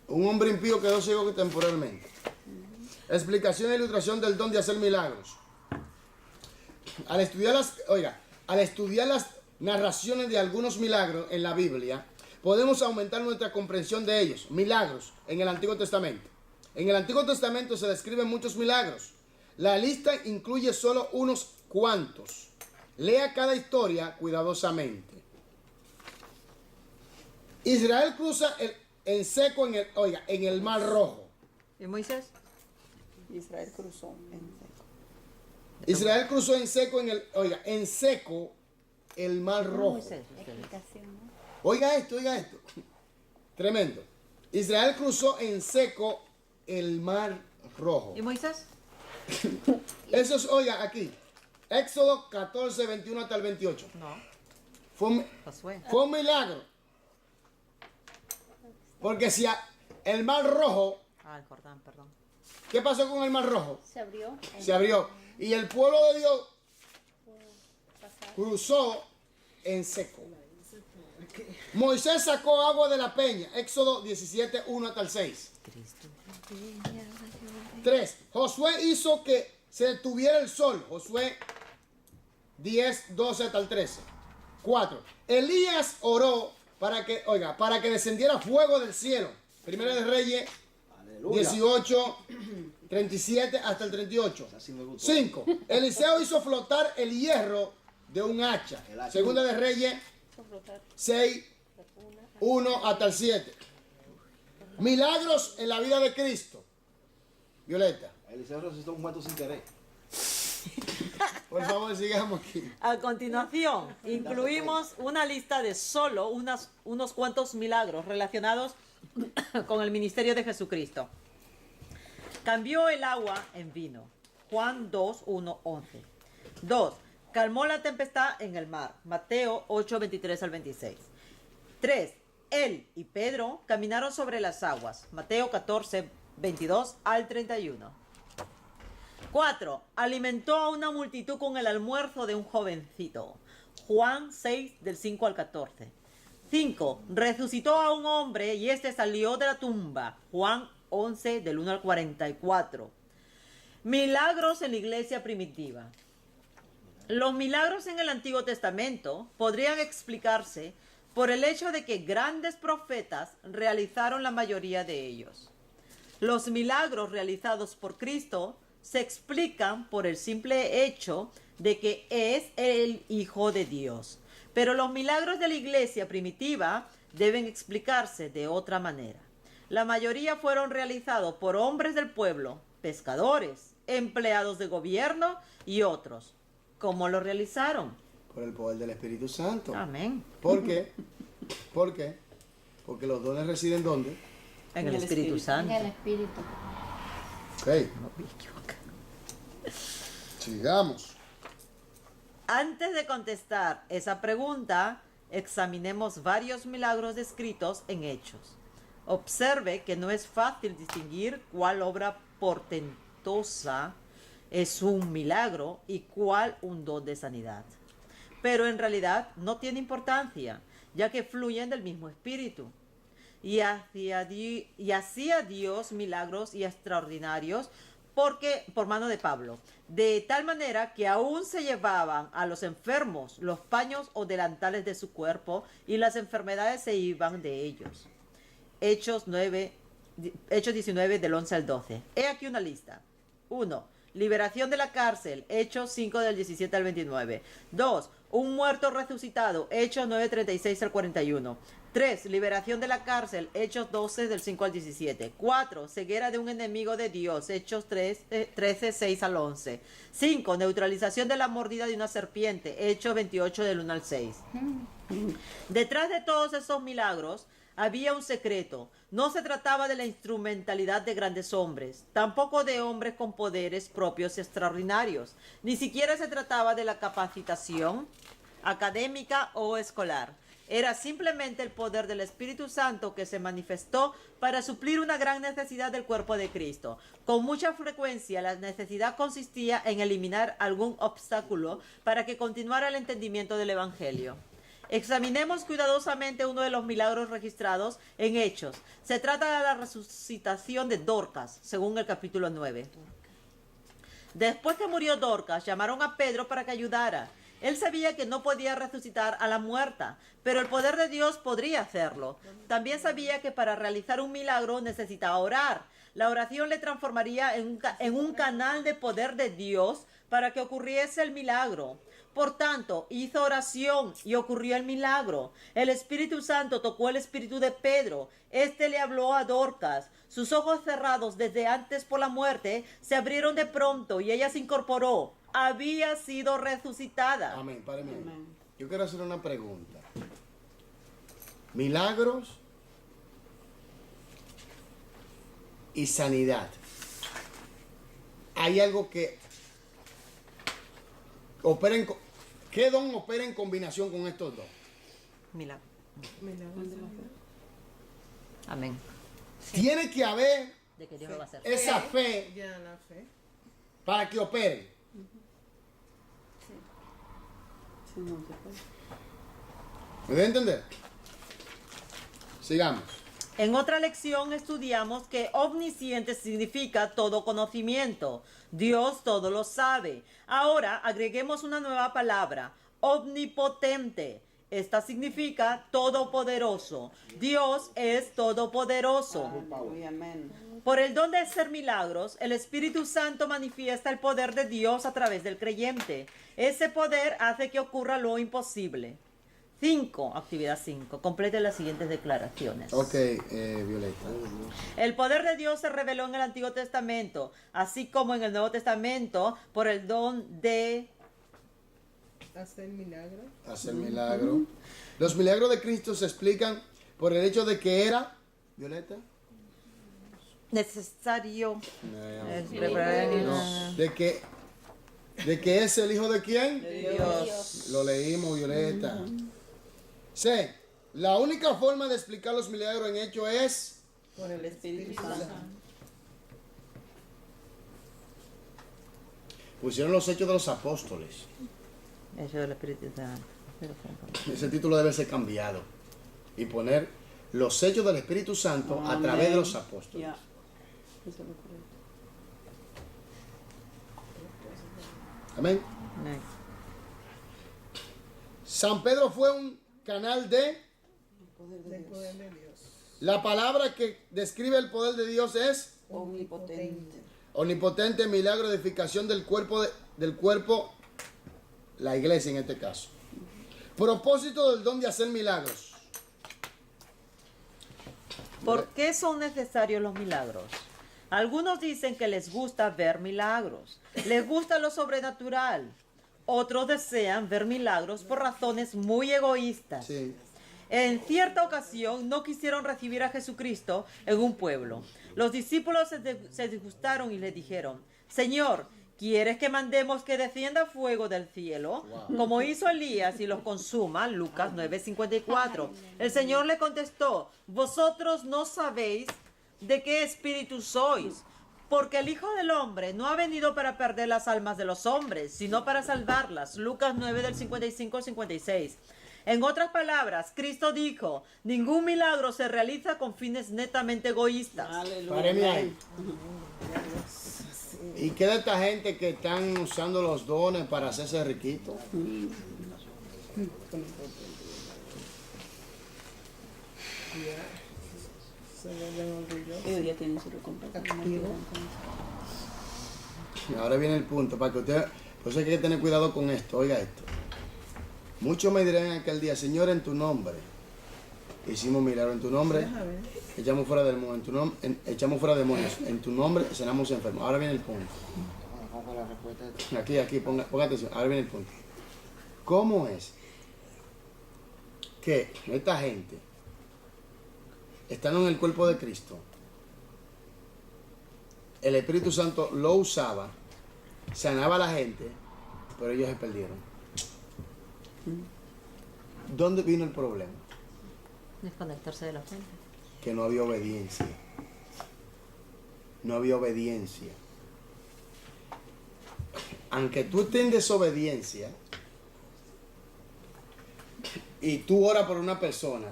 Un hombre impío quedó ciego temporalmente. Explicación e ilustración del don de hacer milagros. Al estudiar las narraciones de algunos milagros en la Biblia, podemos aumentar nuestra comprensión de ellos. Milagros en el Antiguo Testamento. En el Antiguo Testamento se describen muchos milagros. La lista incluye solo unos cuantos. Lea cada historia cuidadosamente. Israel cruza en seco en el Mar Rojo. ¿Y Moisés? Israel cruzó en seco. Israel cruzó en seco en seco el Mar Rojo. Moisés, ustedes. Oiga esto. Tremendo. Israel cruzó en seco el Mar Rojo. ¿Y Moisés? Eso es, oiga, aquí. Éxodo 14, 21 hasta el 28. No. Josué. Fue un milagro. Porque si el Mar Rojo, Ah, el Jordán, perdón. ¿qué pasó con el Mar Rojo? Se abrió. Se abrió. Y el pueblo de Dios cruzó en seco. Moisés sacó agua de la peña. Éxodo 17, 1 hasta el 6. 3. Josué hizo que se detuviera el sol. Josué 10, 12 hasta el 13. 4. Elías oró para que descendiera fuego del cielo. Primera de Reyes 18, 37 hasta el 38. 5. Eliseo hizo flotar el hierro de un hacha. Segunda de Reyes 6, 1 hasta el 7. Milagros en la vida de Cristo. Violeta. Eliseo resucitó un muerto sin querer. Por favor, sigamos aquí. A continuación, incluimos una lista de solo unos cuantos milagros relacionados con el ministerio de Jesucristo. Cambió el agua en vino. Juan 2, 1, 11. 2. Calmó la tempestad en el mar. Mateo 8, 23 al 26. 3. Él y Pedro caminaron sobre las aguas. Mateo 14, 22 al 31. 4. Alimentó a una multitud con el almuerzo de un jovencito. Juan 6, del 5 al 14. 5. Resucitó a un hombre y éste salió de la tumba. Juan 11, del 1 al 44. Milagros en la iglesia primitiva. Los milagros en el Antiguo Testamento podrían explicarse por el hecho de que grandes profetas realizaron la mayoría de ellos. Los milagros realizados por Cristo se explican por el simple hecho de que es el Hijo de Dios. Pero los milagros de la iglesia primitiva deben explicarse de otra manera. La mayoría fueron realizados por hombres del pueblo, pescadores, empleados de gobierno y otros. ¿Cómo lo realizaron? Por el poder del Espíritu Santo. Amén. ¿Por qué? ¿Por qué? Porque los dones residen ¿dónde? En el Espíritu Santo. En el Espíritu. Ok. Sigamos. Antes de contestar esa pregunta, examinemos varios milagros descritos en Hechos. Observe que no es fácil distinguir cuál obra portentosa es un milagro y cuál un don de sanidad. Pero en realidad no tiene importancia, ya que fluyen del mismo Espíritu. Y hacía Dios milagros y extraordinarios por mano de Pablo, de tal manera que aún se llevaban a los enfermos los paños o delantales de su cuerpo y las enfermedades se iban de ellos. Hechos 19 del 11 al 12. He aquí una lista. 1. Liberación de la cárcel. Hechos 5 del 17 al 29. 2. Un muerto resucitado. Hechos 9, 36 al 41. 3. Liberación de la cárcel. Hechos 12 del 5 al 17. 4. Ceguera de un enemigo de Dios. Hechos 13, 6 al 11. 5. Neutralización de la mordida de una serpiente. Hechos 28 del 1 al 6. Detrás de todos esos milagros había un secreto. No se trataba de la instrumentalidad de grandes hombres, tampoco de hombres con poderes propios extraordinarios. Ni siquiera se trataba de la capacitación académica o escolar. Era simplemente el poder del Espíritu Santo que se manifestó para suplir una gran necesidad del cuerpo de Cristo. Con mucha frecuencia la necesidad consistía en eliminar algún obstáculo para que continuara el entendimiento del Evangelio. Examinemos cuidadosamente uno de los milagros registrados en Hechos. Se trata de la resucitación de Dorcas, según el capítulo 9. Después que murió Dorcas, llamaron a Pedro para que ayudara. Él sabía que no podía resucitar a la muerta, pero el poder de Dios podría hacerlo. También sabía que para realizar un milagro necesitaba orar. La oración le transformaría en un canal de poder de Dios para que ocurriese el milagro. Por tanto, hizo oración y ocurrió el milagro. El Espíritu Santo tocó el espíritu de Pedro. Este le habló a Dorcas. Sus ojos cerrados desde antes por la muerte se abrieron de pronto y ella se incorporó. Había sido resucitada. Amén. Páreme ahí. Yo quiero hacer una pregunta. Milagros y sanidad. Hay algo que opera en... ¿Qué don opera en combinación con estos dos? Milagro. Milagros. Amén. Tiene que haber De que Dios lo va a hacer. esa fe Ya la fe. para que opere. Sí, no se puede. ¿Me debe entender? Sigamos. En otra lección estudiamos que omnisciente significa todo conocimiento. Dios todo lo sabe. Ahora agreguemos una nueva palabra, omnipotente. Esta significa todopoderoso. Dios es todopoderoso. Aleluya, amén. Por el don de hacer milagros, el Espíritu Santo manifiesta el poder de Dios a través del creyente. Ese poder hace que ocurra lo imposible. 5, actividad 5. Complete las siguientes declaraciones. Ok, Violeta. El poder de Dios se reveló en el Antiguo Testamento, así como en el Nuevo Testamento, por el don de... Hacer milagros. Hacer milagro. Los milagros de Cristo se explican por el hecho de que era, Violeta, necesario. no, de que es el hijo de quién? Dios. Lo leímos, Violeta. C. La única forma de explicar los milagros en hecho es Por el Espíritu Santo. pusieron los hechos de los apóstoles. Eso del Espíritu Santo. Ese título debe ser cambiado y poner los hechos del Espíritu Santo a través de los apóstoles. Ya. Eso es lo correcto. Amén. San Pedro fue un canal de... Del poder de Dios. La palabra que describe el poder de Dios es Omnipotente. omnipotente, milagro, edificación del cuerpo, la iglesia en este caso. Propósito del don de hacer milagros. ¿Por qué son necesarios los milagros? Algunos dicen que les gusta ver milagros, les gusta lo sobrenatural. Otros desean ver milagros por razones muy egoístas. Sí. En cierta ocasión no quisieron recibir a Jesucristo en un pueblo. Los discípulos se disgustaron y le dijeron, Señor, ¿quieres que mandemos que descienda fuego del cielo? Como hizo Elías y los consuma, Lucas 9:54. El Señor le contestó, vosotros no sabéis de qué espíritu sois, porque el Hijo del Hombre no ha venido para perder las almas de los hombres, sino para salvarlas. Lucas 9:55-56. En otras palabras, Cristo dijo, ningún milagro se realiza con fines netamente egoístas. Aleluya. Páreme ahí. ¿Y qué de esta gente que están usando los dones para hacerse riquitos? Se vuelven orgullosos. Ellos ya tienen su recompensa. Ahora viene el punto, para que usted, por eso hay que tener cuidado con esto, oiga esto. Muchos me dirán en aquel día, Señor, en tu nombre, hicimos milagro en tu nombre, Deja ver. echamos fuera demonios, en tu nombre, echamos fuera demonios, en tu nombre sanamos enfermos. Ahora viene el punto. Vamos con la respuesta. Aquí, ponga atención, ahora viene el punto. ¿Cómo es que esta gente, estando en el cuerpo de Cristo, el Espíritu Santo lo usaba, sanaba a la gente, pero ellos se perdieron? ¿Dónde vino el problema? Desconectarse de la fuente. Que no había obediencia. No había obediencia. Aunque tú estés en desobediencia y tú oras por una persona,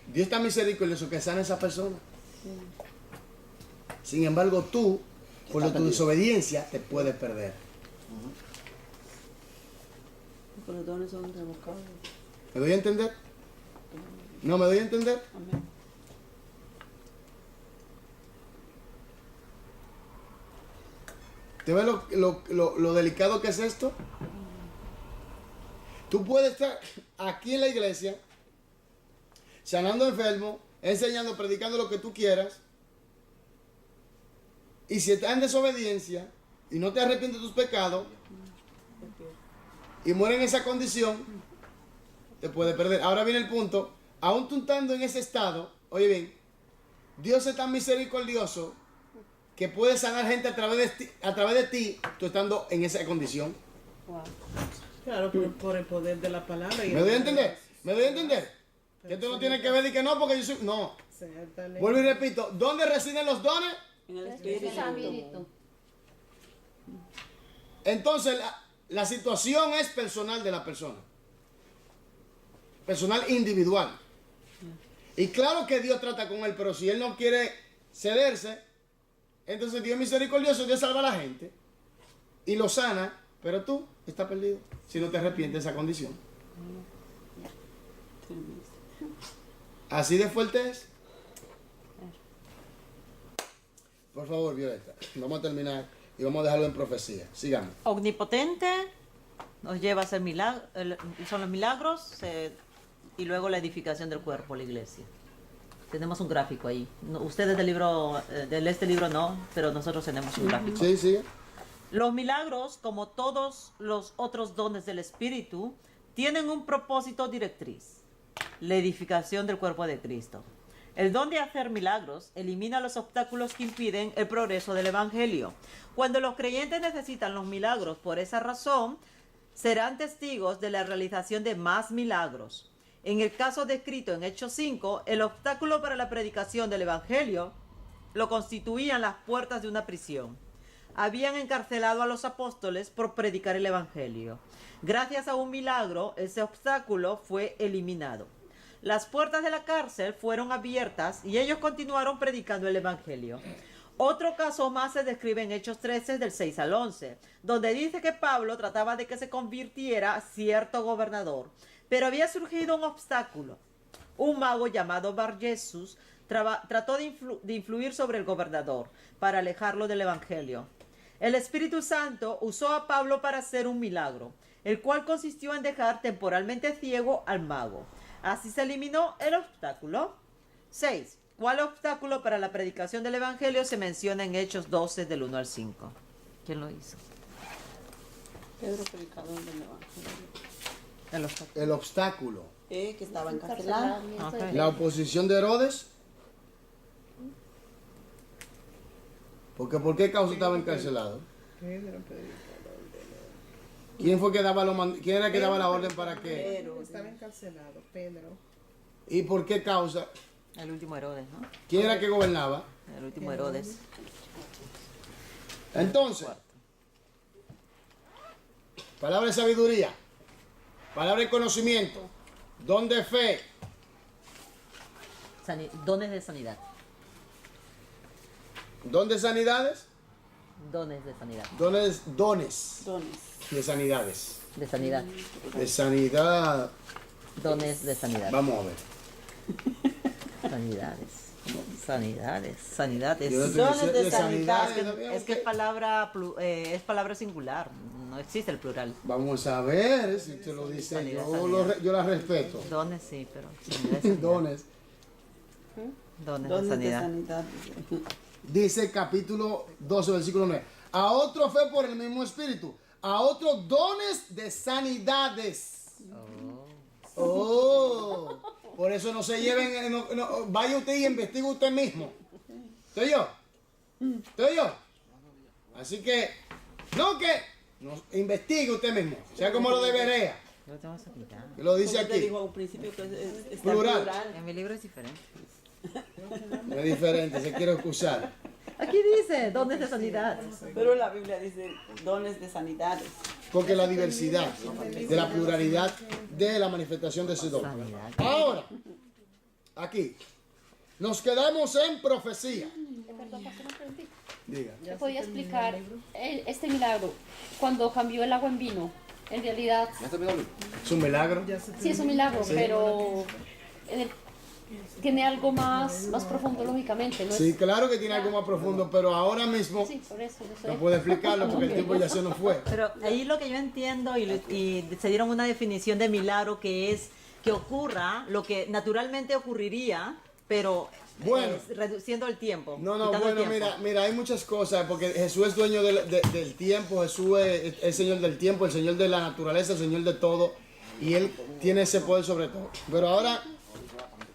Dios está misericordioso que sana a esa persona. Sin embargo, tú, por tu desobediencia, te puedes perder. Porque los dones son revocables. ¿Me doy a entender? ¿No me doy a entender? Amén. ¿Te ves lo delicado que es esto? Tú puedes estar aquí en la iglesia, sanando enfermos, enseñando, predicando lo que tú quieras, y si estás en desobediencia y no te arrepientes de tus pecados y mueres en esa condición, te puedes perder. Ahora viene el punto, aún tú estando en ese estado, oye bien, Dios es tan misericordioso que puede sanar gente a través de ti, tú estando en esa condición. Wow. Claro, por el poder de la palabra. ¿Me doy a entender? ¿Me doy a entender? Que esto no tiene que ver y que no, porque yo soy... No. Vuelvo y repito, ¿dónde residen los dones? En el Espíritu Santo. Entonces, la situación es personal de la persona. Personal individual. Y claro que Dios trata con él, pero si él no quiere cederse, entonces Dios es misericordioso, Dios salva a la gente y lo sana, pero tú estás perdido si no te arrepientes de esa condición. Así de fuerte es. Por favor, Violeta, vamos a terminar y vamos a dejarlo en profecía. Sigamos. Omnipotente nos lleva a hacer milagros, son los milagros, y luego la edificación del cuerpo, la iglesia. Tenemos un gráfico ahí. Ustedes del libro, este libro no, pero nosotros tenemos un gráfico. Sí, sí. Los milagros, como todos los otros dones del Espíritu, tienen un propósito directriz: la edificación del cuerpo de Cristo. El don de hacer milagros elimina los obstáculos que impiden el progreso del Evangelio. Cuando los creyentes necesitan los milagros por esa razón, serán testigos de la realización de más milagros. En el caso descrito en Hechos 5, el obstáculo para la predicación del Evangelio lo constituían las puertas de una prisión. Habían encarcelado a los apóstoles por predicar el Evangelio. Gracias a un milagro, ese obstáculo fue eliminado. Las puertas de la cárcel fueron abiertas y ellos continuaron predicando el Evangelio. Otro caso más se describe en Hechos 13, del 6 al 11, donde dice que Pablo trataba de que se convirtiera cierto gobernador, pero había surgido un obstáculo. Un mago llamado Bar Jesús trató de influir sobre el gobernador para alejarlo del Evangelio. El Espíritu Santo usó a Pablo para hacer un milagro, el cual consistió en dejar temporalmente ciego al mago. Así se eliminó el obstáculo. 6. ¿Cuál obstáculo para la predicación del Evangelio se menciona en Hechos 12, del 1 al 5? ¿Quién lo hizo? Pedro, predicador del Evangelio. El obstáculo. El obstáculo. Que estaba encarcelado. Ok. La oposición de Herodes. Porque ¿por qué causa estaba encarcelado? ¿Quién fue que daba quién era que daba la orden para que? Pero Estaba encarcelado, Pedro. ¿Y por qué causa? El último Herodes, ¿no? ¿Quién era que gobernaba? El último Herodes. Entonces, palabra de sabiduría, palabra de conocimiento, don de fe, Dones de sanidad. don de sanidades, Dones de sanidad. dones dones. de sanidades, De sanidad. de sanidad. Dones de sanidad. Vamos a ver. Sanidades. Sanidades. Sanidades. Yo no Dones estoy de diciendo sanidad. sanidades, Es que es palabra singular. No existe el plural. Vamos a ver si te lo dice. Sanidad, Yo la respeto. Dones sí, pero sanidad es sanidad. Dones. Dones de Dones de sanidad. sanidad. Dice capítulo 12, versículo 9. A otro fue por el mismo espíritu. A otros dones de sanidades. Oh. Por eso no se lleven. Vaya usted y investigue usted mismo. ¿Estoy yo? ¿Estoy yo? Así que, investigue usted mismo. Sea como lo de Berea. Yo lo tengo sanidad. Que lo dice Como te aquí. dijo a un principio que está Plural. En mi libro es diferente. Es diferente, se quiere excusar. Aquí dice dones de sanidad. Pero la Biblia dice dones de sanidades. Porque la diversidad de la pluralidad de la manifestación de ese don. Sanidad. Ahora, aquí, nos quedamos en profecía. Perdón, pastor, una preguntita. Diga. ¿Se podía explicar este milagro cuando cambió el agua en vino? En realidad, ¿Ya terminó, Luis? Es un milagro. sí es un milagro, pero tiene algo más profundo lógicamente, ¿no? Sí, claro que tiene algo más profundo, pero ahora mismo Sí, por eso, no sé. no puedo explicarlo porque el tiempo ya se nos fue. Pero ahí lo que yo entiendo y se dieron una definición de milagro que es que ocurra lo que naturalmente ocurriría, pero Bueno. reduciendo el tiempo. No, quitando el bueno, tiempo. mira, hay muchas cosas, porque Jesús es dueño del tiempo, Jesús es el Señor del tiempo, el Señor de la naturaleza, el Señor de todo, y Él tiene ese poder sobre todo. Pero ahora,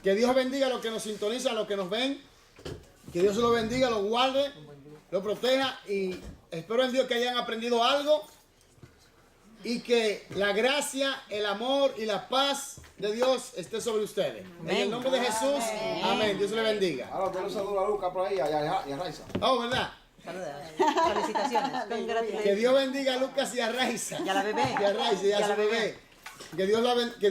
que Dios bendiga a los que nos sintonizan, a los que nos ven, que Dios los bendiga, los guarde, los proteja, y espero en Dios que hayan aprendido algo, y que la gracia, el amor y la paz de Dios esté sobre ustedes. En el nombre de Jesús, amén. Dios le bendiga. Ahora usted le saluda a Lucas por ahí y a Raiza. Oh, ¿verdad? Saludos. Felicitaciones. Que Congratulations. Dios bendiga a Lucas y a Raiza. Y a la bebé. Y a Raiza y a su bebé. Que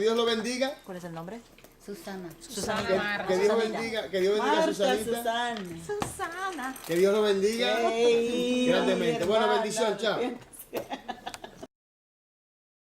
Dios lo bendiga. ¿Cuál es el nombre? Susana. Susana. Que Dios bendiga a Marta, Susanita. Susana. Susana. Que Dios lo bendiga Ey, grandemente. Bueno, hermana, bendición, chao. arrepiéntese.